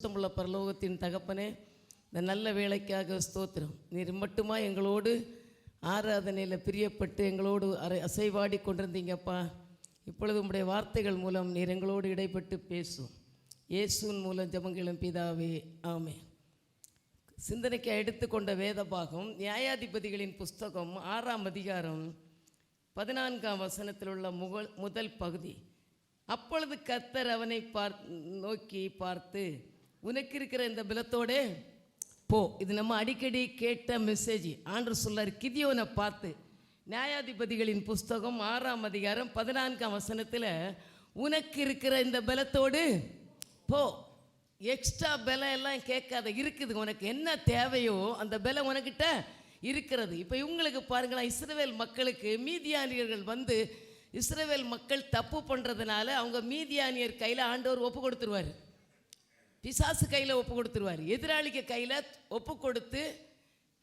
சுத்தமுள்ள பரலோகத்தின் தகப்பனே, இந்த நல்ல வேலைக்காக ஸ்தோத்திரம். நீர் மட்டுமா எங்களோடு ஆராதனையில் பிரியப்பட்டு எங்களோடு அசைவாடி கொண்டிருந்தீங்கப்பா. இப்பொழுது உம்முடைய வார்த்தைகள் மூலம் நீர் எங்களோடு இடைப்பட்டு பேசும். இயேசுவின் மூலம் ஜெபங்களும் பிதாவே, ஆமென். சிந்தனைக்கு எடுத்துக்கொண்ட வேத பாகம் நியாயாதிபதிகளின் புஸ்தகம் 6ஆம் அதிகாரம் 14ஆம் வசனத்தில் உள்ள முதல் பகுதி. அப்பொழுது கர்த்தர் அவனை நோக்கி பார்த்து, உனக்கு இருக்கிற இந்த பலத்தோடே போ. இது நம்ம அடிக்கடி கேட்ட மெசேஜ். ஆண்டவர் சொல்லார் கிதியோனை பார்த்து, நியாயாதிபதிகளின் புஸ்தகம் 6ஆம் அதிகாரம் 14ஆம் வசனத்தில், உனக்கு இருக்கிற இந்த பலத்தோடு போ. எக்ஸ்ட்ரா பலம் எல்லாம் கேட்காத, இருக்குது. உனக்கு என்ன தேவையோ அந்த பலம் உனக்கிட்ட இருக்கிறது. இப்போ இவங்களுக்கு பாருங்களேன், இஸ்ரவேல் மக்களுக்கு மீதியானியர்கள் வந்து இஸ்ரவேல் மக்கள் தப்பு பண்ணுறதுனால அவங்க மீதியானியர் கையில் ஆண்டவர் ஒப்பு கொடுத்துருவார், பிசாசு கையில் ஒப்பு கொடுத்துருவார், எதிராளிக்கு கையில் ஒப்பு கொடுத்து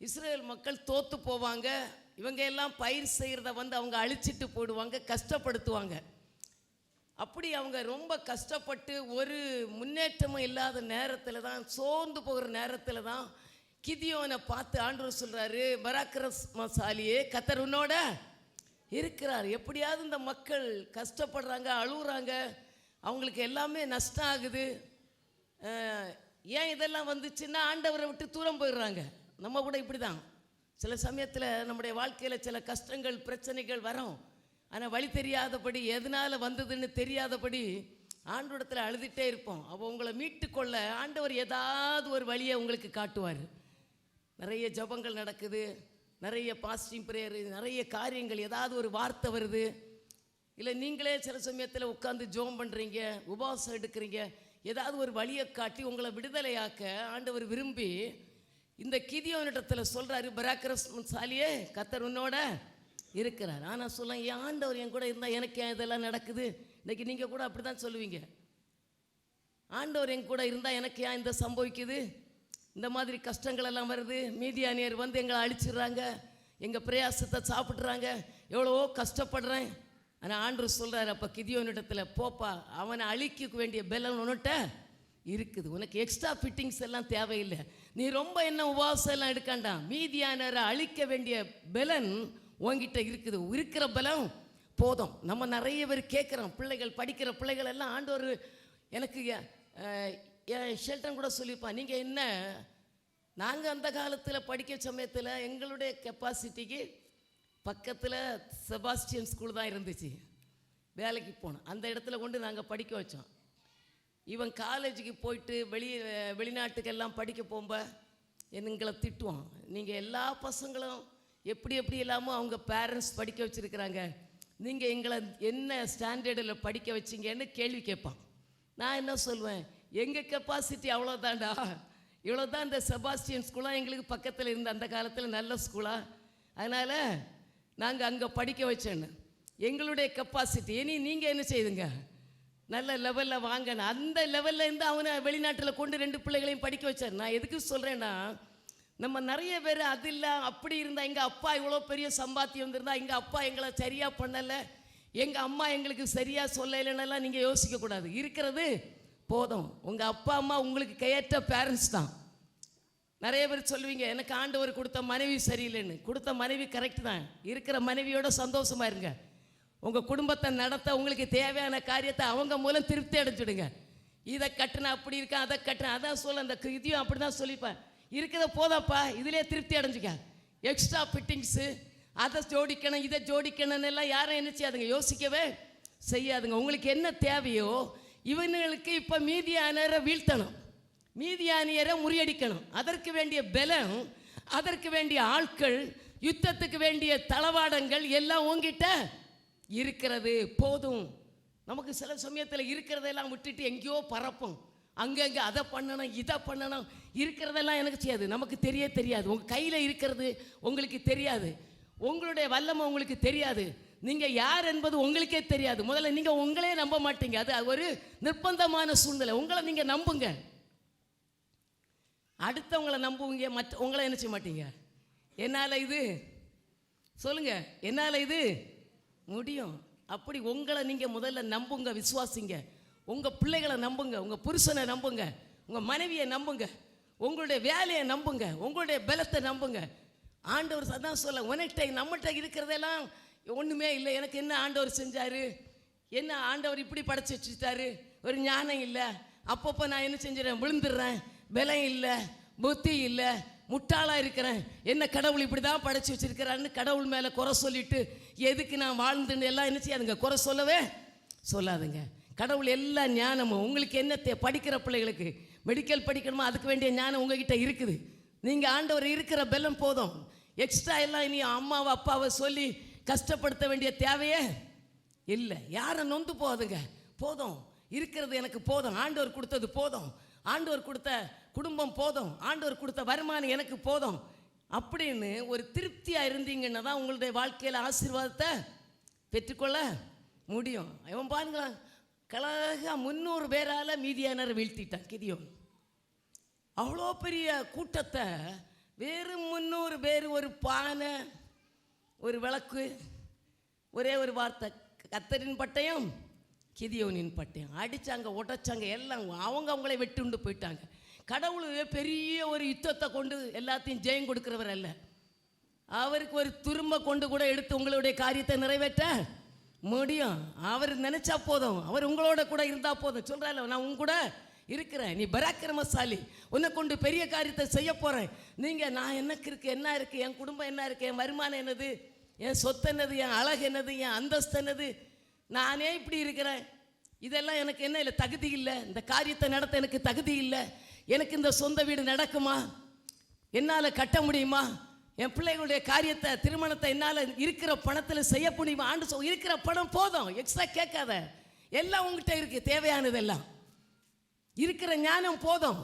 இஸ்ரவேல் மக்கள் தோற்று போவாங்க. இவங்க எல்லாம் பயிர் செய்கிறத வந்து அவங்க அழிச்சிட்டு போடுவாங்க, கஷ்டப்படுத்துவாங்க. அப்படி அவங்க ரொம்ப கஷ்டப்பட்டு ஒரு முன்னேற்றமும் இல்லாத நேரத்தில் தான், சோர்ந்து போகிற நேரத்தில் தான் கிதியோனை பார்த்து ஆண்டவர் சொல்கிறாரு, பராக்கிரமசாலியே, கர்த்தர் உன்னோட இருக்கிறார். எப்படியாவது இந்த மக்கள் கஷ்டப்படுறாங்க, அழுகுறாங்க, அவங்களுக்கு எல்லாமே நஷ்டம் ஆகுது. ஏன் இதெல்லாம் வந்துச்சுன்னா ஆண்டவரை விட்டு தூரம் போயிடுறாங்க. நம்ம கூட இப்படி தான் சில சமயத்தில் நம்முடைய வாழ்க்கையில் சில கஷ்டங்கள் பிரச்சனைகள் வரும். ஆனால் வழி தெரியாதபடி, எதனால் வந்ததுன்னு தெரியாதபடி ஆண்டவரிடத்தில் அழுதுகிட்டே இருப்போம். அப்போ உங்களை மீட்டுக்கொள்ள ஆண்டவர் ஏதாவது ஒரு வழியை உங்களுக்கு காட்டுவார். நிறைய ஜபங்கள் நடக்குது, நிறைய பாஸ்டிங் ப்ரேயர், நிறைய காரியங்கள், ஏதாவது ஒரு வார்த்தை வருது. இல்லை நீங்களே சில சமயத்தில் உட்காந்து ஜோம் பண்ணுறீங்க, உபவாசம் எடுக்கிறீங்க, ஏதாவது ஒரு வழியை காட்டி உங்களை விடுதலையாக்க ஆண்டவர் விரும்பி இந்த கிதியோனிடத்தில் சொல்கிறாரு, பராக்கிரமசாலியே, கர்த்தர் உன்னோட இருக்கிறார். ஆனால் சொல்ல, என் ஆண்டவர் என் கூட இருந்தால் எனக்கு ஏன் இதெல்லாம் நடக்குது? இன்றைக்கி நீங்கள் கூட அப்படி தான் சொல்லுவீங்க, ஆண்டவர் என் கூட இருந்தால் எனக்கு ஏன் இந்த சம்பவிக்குது, இந்த மாதிரி கஷ்டங்கள் எல்லாம் வருது, மீதியானியர் வந்து எங்களை அழிச்சிடுறாங்க, எங்கள் பிரயாசத்தை சாப்பிட்றாங்க, எவ்வளவோ கஷ்டப்படுறேன். ஆனால் ஆண்டவர் சொல்கிறார், அப்போ கிதியோனிடத்தில், போப்பா, அவனை அழிக்க வேண்டிய பலன் உன்னிட்ட இருக்குது, உனக்கு எக்ஸ்ட்ரா ஃபிட்டிங்ஸ் எல்லாம் தேவையில்லை, நீ ரொம்ப என்ன உபவாசம் எல்லாம் எடுக்காண்டாம், மீதியானரை அழிக்க வேண்டிய பலன் உங்ககிட்ட இருக்குது, இருக்கிற பலம் போதும். நம்ம நிறைய பேர் கேட்குறோம், பிள்ளைகள் படிக்கிற பிள்ளைகள் எல்லாம் ஆண்டவர் எனக்கு, என் ஷெல்டன் கூட சொல்லியிருப்பான், நீங்கள் என்ன, நாங்கள் அந்த காலத்தில் படிக்க சமயத்தில் எங்களுடைய கெப்பாசிட்டிக்கு பக்கத்தில் செபாஸ்டியன் ஸ்கூல் தான் இருந்துச்சு, வேலைக்கு போனோம், அந்த இடத்துல கொண்டு நாங்கள் படிக்க வச்சோம். இவன் காலேஜுக்கு போயிட்டு வெளிநாட்டுக்கெல்லாம் படிக்க போகும்போது எங்களை திட்டுவோம், நீங்கள் எல்லா பசங்களும் எப்படி இல்லாமல் அவங்க பேரண்ட்ஸ் படிக்க வச்சுருக்கிறாங்க, நீங்கள் எங்களை என்ன ஸ்டாண்டர்டில் படிக்க வச்சிங்கன்னு கேள்வி கேட்பான். நான் என்ன சொல்வேன், எங்கள் கெப்பாசிட்டி அவ்வளோதான்டா, இவ்வளோ தான். இந்த செபாஸ்டியன் ஸ்கூலாக எங்களுக்கு பக்கத்தில் இருந்த அந்த காலத்தில் நல்ல ஸ்கூலாக, அதனால் நாங்கள் அங்கே படிக்க வச்சேன்னு, எங்களுடைய கெப்பாசிட்டி. இனி நீங்கள் என்ன செய்துங்க, நல்ல லெவலில் வாங்கன்னு, அந்த லெவலில் இருந்து அவனை வெளிநாட்டில் கொண்டு 2 பிள்ளைகளையும் படிக்க வச்சார். நான் எதுக்கு சொல்கிறேன்னா, நம்ம நிறைய பேர் அது இல்லை அப்படி இருந்தால், எங்கள் அப்பா இவ்வளோ பெரிய சம்பாத்தியம் வந்திருந்தா, எங்கள் அப்பா எங்களை சரியாக பண்ணலை, எங்கள் அம்மா எங்களுக்கு சரியாக சொல்லலைன்னெல்லாம் நீங்கள் யோசிக்கக்கூடாது. இருக்கிறது போதும். உங்கள் அப்பா அம்மா உங்களுக்கு கையற்ற பேரண்ட்ஸ் தான். நிறைய பேர் சொல்லுவீங்க, எனக்கு ஆண்டவர் கொடுத்த மனைவி சரியில்லைன்னு. கொடுத்த மனைவி கரெக்ட் தான். இருக்கிற மனைவியோட சந்தோஷமாக இருங்க. உங்கள் குடும்பத்தை நடத்த உங்களுக்கு தேவையான காரியத்தை அவங்க மூலம் திருப்தி அடைஞ்சிடுங்க. இதை கட்டினா அப்படி இருக்கா, அதை கட்டினா, அதான் சொல்ல, அந்த இதையும் அப்படி தான் சொல்லிப்பேன். இருக்கிறத போதாப்பா, இதிலே திருப்தி அடைஞ்சிக்க. எக்ஸ்ட்ரா ஃபிட்டிங்ஸு, அதை ஜோடிக்கணும் இதை ஜோடிக்கணும்னு எல்லாம் யாரும் என்ன செய்யாதுங்க, யோசிக்கவே செய்யாதுங்க. உங்களுக்கு என்ன தேவையோ, இவனுங்களுக்கு இப்போ மீதியானியரை வீழ்த்தணும், மீதியானியரை முறியடிக்கணும், அதற்கு வேண்டிய பலம், அதற்கு வேண்டிய ஆட்கள், யுத்தத்துக்கு வேண்டிய தளவாடங்கள் எல்லாம் உங்ககிட்ட இருக்கிறது போதும். நமக்கு சில சமயத்தில் இருக்கிறதெல்லாம் விட்டுட்டு எங்கேயோ பறப்போம், அங்கங்கே அதை பண்ணணும் இதை பண்ணணும், இருக்கிறதெல்லாம் எனக்கு செய்யாது, நமக்கு தெரியாது. உங்கள் கையில் இருக்கிறது உங்களுக்கு தெரியாது, உங்களுடைய வல்லமை உங்களுக்கு தெரியாது, நீங்கள் யார் என்பது உங்களுக்கே தெரியாது. முதல்ல நீங்கள் உங்களே நம்ப மாட்டீங்க, அது ஒரு நிர்பந்தமான சூழ்நிலை. உங்களை நீங்கள் நம்புங்க, அடுத்தவங்களை நம்புவீங்க, மற்ற உங்களை என்ன செய்ய மாட்டீங்க. என்னால் இது சொல்லுங்கள், என்னால் இது முடியும். அப்படி உங்களை நீங்கள் முதல்ல நம்புங்க, விசுவாசிங்க. உங்கள் பிள்ளைகளை நம்புங்க, உங்கள் புருஷனை நம்புங்க, உங்கள் மனைவியை நம்புங்க, உங்களுடைய வேலையை நம்புங்க, உங்களுடைய பலத்தை நம்புங்க. ஆண்டவர் சதான் சொல்ல, உனக்கிட்ட நம்மகிட்ட இருக்கிறதெல்லாம் ஒன்றுமே இல்லை, எனக்கு என்ன ஆண்டவர் செஞ்சார், என்ன ஆண்டவர் இப்படி படைச்சி வச்சுட்டாரு, ஒரு ஞானம் இல்லை, அப்பப்போ நான் என்ன செஞ்சிடறேன், விழுந்துடுறேன், பலம் இல்லை, புத்தி இல்லை, முட்டாளாக இருக்கிறேன், என்ன கடவுள் இப்படி தான் படைச்சி வச்சிருக்கிறான்னு கடவுள் மேலே குறை சொல்லிட்டு எதுக்கு நான் வாழ்ந்துன்னு எல்லாம் என்ன செய்யாதுங்க, குறை சொல்லவே சொல்லாதுங்க. கடவுள் எல்லா ஞானமும் உங்களுக்கு என்ன படிக்கிற பிள்ளைகளுக்கு மெடிக்கல் படிக்கணுமோ அதுக்கு வேண்டிய ஞானம் உங்ககிட்ட இருக்குது. நீங்கள் ஆண்டவர் இருக்கிற பலம் போதும். எக்ஸ்ட்ரா எல்லாம் இனி அம்மாவை அப்பாவை சொல்லி கஷ்டப்படுத்த வேண்டிய தேவையே இல்லை. யாரை நொந்து போகுதுங்க, போதும், இருக்கிறது எனக்கு போதும், ஆண்டவர் கொடுத்தது போதும், ஆண்டவர் கொடுத்த குடும்பம் போதும், ஆண்டவர் கொடுத்த வருமானம் எனக்கு போதும் அப்படின்னு ஒரு திருப்தியாக இருந்தீங்கன்னா தான் உங்களுடைய வாழ்க்கையில் ஆசீர்வாதத்தை பெற்றுக்கொள்ள முடியும். இவன் பாருங்களா, கழகா 300 பேரால் மீதியானர் வீழ்த்திட்டான் கிதியோன். அவ்வளோ பெரிய கூட்டத்தை வெறும் 300 பேர், ஒரு பானை, ஒரு விளக்கு, ஒரே ஒரு வார்த்தை, கர்த்தரின் பட்டயம் கிதியோனின் பட்டயம், அடித்தாங்க, உடைச்சாங்க, எல்லாம் அவங்களே வெட்டுண்டு போயிட்டாங்க. கடவுள் பெரிய ஒரு யுத்தத்தை கொண்டு எல்லாத்தையும் ஜெயம் கொடுக்கிறவர் அல்ல. அவருக்கு ஒரு துரும்ப கொண்டு கூட எடுத்து உங்களுடைய காரியத்தை நிறைவேற்ற முடியும். அவர் நினைச்சா போதும், அவர் உங்களோட கூட இருந்தால் போதும். சொல்கிறாள், நான் உங்க கூட இருக்கிறேன், நீ பராக்கிரமசாலி, உன்னை கொண்டு பெரிய காரியத்தை செய்ய போகிறேன். நீங்கள் நான் எனக்கு இருக்கு, என்ன இருக்குது, என் குடும்பம் என்ன இருக்குது, என் வருமானம் என்னது, என் சொத்து என்னது, என் அழகு என்னது, என் அந்தஸ்து என்னது, நானே இப்படி இருக்கிறேன், இதெல்லாம் எனக்கு என்ன இல்லை, தகுதி இல்லை, இந்த காரியத்தை நடத்த எனக்கு தகுதி இல்லை, எனக்கு இந்த சொந்த வீடு நடக்குமா, என்னால் கட்ட முடியுமா, என் பிள்ளைகளுடைய காரியத்தை திருமணத்தை என்னால் இருக்கிற பணத்தில் செய்ய முடியுமா, ஆண்டு இருக்கிற பணம் போதும், எக்ஸ்ட்ரா கேட்காத, எல்லாம் உங்ககிட்ட இருக்குது, தேவையானதெல்லாம் இருக்கிற ஞானம் போதும்,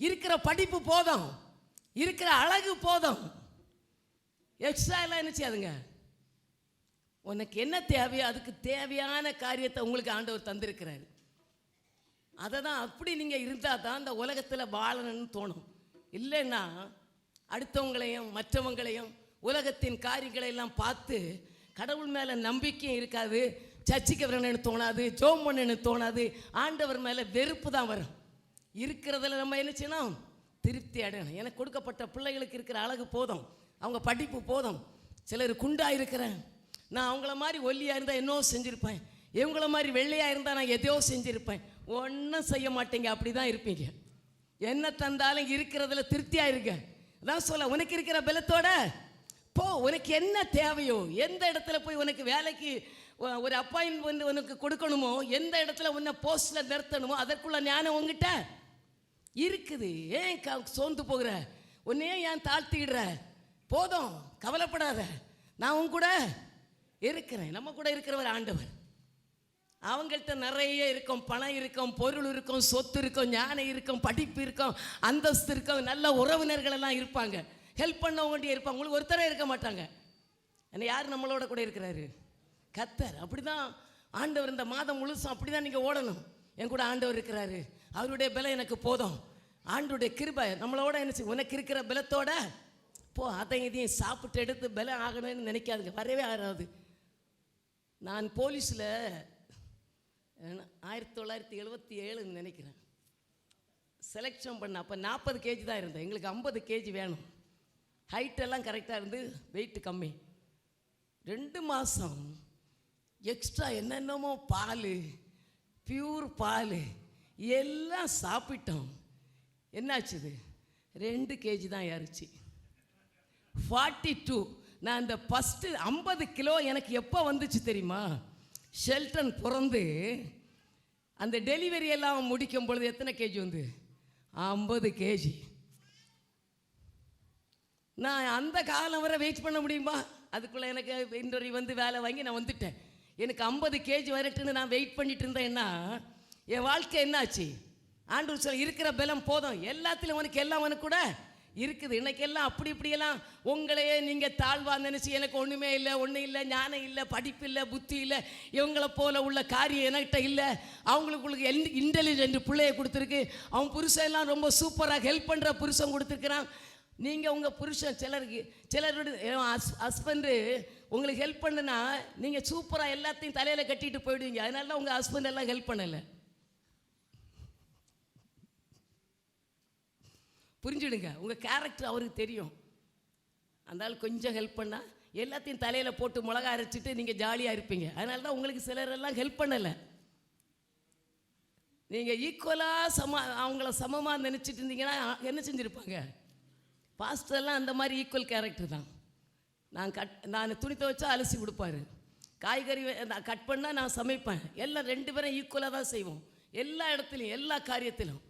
இருக்கிற படிப்பு போதும், இருக்கிற அழகு போதும், எக்ஸ்ட்ரா எல்லாம் என்ன செய்யாதுங்க. உனக்கு என்ன தேவையோ அதுக்கு தேவையான காரியத்தை உங்களுக்கு ஆண்டவர் தந்திருக்கிறாரு. அதை தான் அப்படி நீங்கள் இருந்தால் தான் இந்த உலகத்தில் வாழணும்னு தோணும். இல்லைன்னா அடுத்தவங்களையும் மற்றவங்களையும் உலகத்தின் காரியங்களையெல்லாம் பார்த்து கடவுள் மேலே நம்பிக்கையும் இருக்காது, சர்ச்சைக்கு வரணும்னு தோணாது, ஜோம் பண்ணணும்னு தோணாது, ஆண்டவர் மேலே வெறுப்பு தான் வரும். இருக்கிறதுல நம்ம என்ன செய்யணும், திருப்தி அடையணும். எனக்கு கொடுக்கப்பட்ட பிள்ளைகளுக்கு இருக்கிற அழகு போதும், அவங்க படிப்பு போதும். சிலர் குண்டாக இருக்கிறேன், நான் அவங்கள மாதிரி ஒல்லியாக இருந்தால் என்னோ செஞ்சுருப்பேன், இவங்கள மாதிரி வெள்ளையாக இருந்தால் நான் எதையோ செஞ்சுருப்பேன். ஒன்றும் செய்ய மாட்டீங்க, அப்படி தான் இருப்பீங்க. என்ன தந்தாலும் இருக்கிறதுல திருப்தியாக இருக்க தான் சொல்ல. உனக்கு இருக்கிற பலத்தோட போ, உனக்கு என்ன தேவையோ, எந்த இடத்துல போய் உனக்கு வேலைக்கு ஒரு அப்பாயின்மெண்ட் உனக்கு கொடுக்கணுமோ, எந்த இடத்துல உன்னை போஸ்டில் நிறுத்தணுமோ அதற்குள்ள ஞானம் உங்ககிட்ட இருக்குது. ஏன் சோர்ந்து போகிற, உன்னையே ஏன் தாழ்த்திடுற, போதும், கவலைப்படாத, நான் உன் கூட இருக்கிறேன். நம்ம கூட இருக்கிறவர் ஆண்டவர். அவங்கள்ட்ட நிறைய இருக்கும், பணம் இருக்கும், பொருள் இருக்கும், சொத்து இருக்கும், ஞானம் இருக்கும், படிப்பு இருக்கும், அந்தஸ்து இருக்கும், நல்ல உறவினர்கள் எல்லாம் இருப்பாங்க, ஹெல்ப் பண்ணவங்க இருப்பாங்க. உங்களுக்கு ஒருத்தரே இருக்க மாட்டாங்க. என்ன யார் நம்மளோட கூட இருக்கிறாரு? கர்த்தர். அப்படி தான் ஆண்டவர் இந்த மாதம் முழுசும் அப்படி தான் நீங்கள் ஓடணும். என் கூட ஆண்டவர் இருக்கிறாரு, அவருடைய பலம் எனக்கு போதும், ஆண்டோடைய கிருபை நம்மளோட என்ன செய்யும், உனக்கு இருக்கிற பலத்தோட போ. அதை இதையும் சாப்பிட்டு எடுத்து பலம் ஆகணும்னு நினைக்காதுங்க, வரவே ஆகாது. நான் போலீஸில் 1977 நினைக்கிறேன் செலெக்ஷன் பண்ண. அப்போ 40 கேஜி தான் இருந்தேன், எங்களுக்கு 50 கேஜி வேணும். ஹைட்டெல்லாம் கரெக்டாக இருந்து, வெயிட்டு கம்மி. 2 மாதம் எக்ஸ்ட்ரா என்னென்னமோ பால், பியூர் பால் எல்லாம் சாப்பிட்டோம். என்னாச்சுது, 2 கேஜி தான் ஏறிச்சு. 42. நான் இந்த ஃபஸ்ட்டு 50 கிலோ எனக்கு எப்போ வந்துச்சு தெரியுமா? ஷெல்டன் பிறந்து அந்த டெலிவரி எல்லாம் முடிக்கும் பொழுது எத்தனை கேஜி வந்து? 50 கேஜி. நான் அந்த காலம் வரை வெயிட் பண்ண முடியுமா? அதுக்குள்ளே எனக்கு இன்டர்வியூ வந்து வேலை வாங்கி நான் வந்துட்டேன். எனக்கு 50 கேஜி வரட்டுன்னு நான் வெயிட் பண்ணிட்டு இருந்தேன்னா என் வாழ்க்கை என்னாச்சு? ஆண்டவர் சொல்ல, இருக்கிற பலம் போதும், எல்லாத்திலும் உனக்கு எல்லாம் உனக்கு கூட இருக்குது. இன்னைக்கு எல்லாம் அப்படி இப்படியெல்லாம் உங்களையே நீங்கள் தாழ்வா நினச்சி எனக்கு ஒன்றுமே இல்லை, ஒன்றும் இல்லை, ஞானம் இல்லை, படிப்பு இல்லை, புத்தி இல்லை, இவங்களை போல உள்ள காரியம் என்கிட்ட இல்லை. அவங்களுக்கு இன்டெலிஜென்ட் பிள்ளையை கொடுத்துருக்கு, அவன் புருஷன் எல்லாம் ரொம்ப சூப்பராக ஹெல்ப் பண்ணுற புருஷன் கொடுத்துருக்குறான். நீங்கள் உங்கள் புருஷன் சிலருடைய ஹஸ்பண்டு உங்களுக்கு ஹெல்ப் பண்ணுனா நீங்கள் சூப்பராக எல்லாத்தையும் தலையில் கட்டிட்டு போயிடுவீங்க. அதனால தான் உங்கள் ஹஸ்பண்ட் எல்லாம் ஹெல்ப் பண்ணலை. புரிஞ்சுடுங்க. உங்கள் கேரக்டர் அவருக்கு தெரியும். அந்த ஆள் கொஞ்சம் ஹெல்ப் பண்ணால் எல்லாத்தையும் தலையில் போட்டு மிளகா அரைச்சிட்டு நீங்கள் ஜாலியாக இருப்பீங்க. அதனால தான் உங்களுக்கு சிலரெல்லாம் ஹெல்ப் பண்ணலை. நீங்கள் ஈக்குவலாக அவங்கள சமமாக நினச்சிட்டு இருந்தீங்கன்னா என்ன செஞ்சுருப்பாங்க? பாஸ்டர்லாம் அந்த மாதிரி ஈக்குவல் கேரக்டர் தான். நான் துணி துவைச்சா அலசி கொடுப்பாரு, காய்கறி நான் கட் பண்ணால் நான் சமைப்பேன். எல்லாம் 2 பேரும் ஈக்குவலாக தான் செய்வோம். எல்லா இடத்துலையும் எல்லா காரியத்திலும்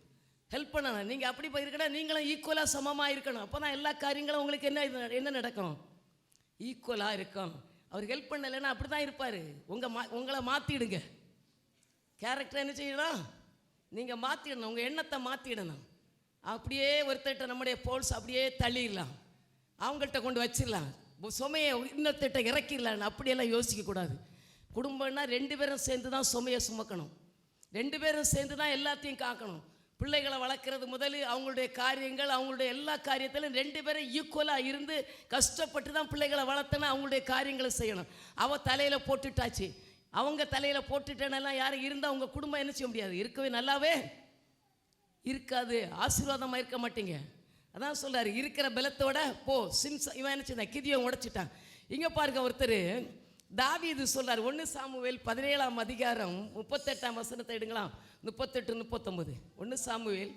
ஹெல்ப் பண்ணணும். நீங்கள் அப்படி போயிருக்கணும், நீங்களும் ஈக்குவலாக சமமாக இருக்கணும். அப்போ தான் எல்லா காரியங்களும் உங்களுக்கு என்ன நடக்கும்? ஈக்குவலாக இருக்கும். அவர் ஹெல்ப் பண்ணலைன்னா அப்படி தான் இருப்பார். உங்களை மாற்றிடுங்க. கேரக்டர் என்ன செய்யணும்? நீங்கள் மாற்றிடணும், உங்கள் எண்ணத்தை மாற்றிடணும். அப்படியே ஒருத்தட்ட நம்முடைய போல்ஸ் அப்படியே தள்ளிடலாம், அவங்கள்ட்ட கொண்டு வச்சிடலாம், சுமையை இன்னொருத்திட்ட இறக்கிடலான்னு அப்படியெல்லாம் யோசிக்கக்கூடாது. குடும்பம்னா 2 பேரும் சேர்ந்து தான் சுமையை சுமக்கணும். 2 பேரும் சேர்ந்து தான் எல்லாத்தையும் காக்கணும். பிள்ளைகளை வளர்க்குறது முதல் அவங்களுடைய காரியங்கள், அவங்களுடைய எல்லா காரியத்திலும் 2 பேரும் ஈக்குவலாக இருந்து கஷ்டப்பட்டு தான் பிள்ளைகளை வளர்த்தனா அவங்களுடைய காரியங்களை செய்யணும். அவள் தலையில் போட்டுட்டாச்சு, அவங்க தலையில் போட்டுட்டேனெல்லாம் யாரும் இருந்தால் அவங்க குடும்பம் என்ன செய்ய முடியாது, இருக்கவே நல்லாவே இருக்காது, ஆசீர்வாதமாக இருக்க மாட்டீங்க. அதான் சொல்கிறார், இருக்கிற பலத்தோட போ. இவன் என்ன செய்தான்? கிதியோன் உடைச்சிட்டான். இங்கே பாருங்க, ஒருத்தர் தாவீது சொல்கிறார். 1 சாமுவேல் 17ஆம் அதிகாரம் 38ஆம் வசனத்தை எடுங்களாம். 38, 39. 1 சாமுவேல்.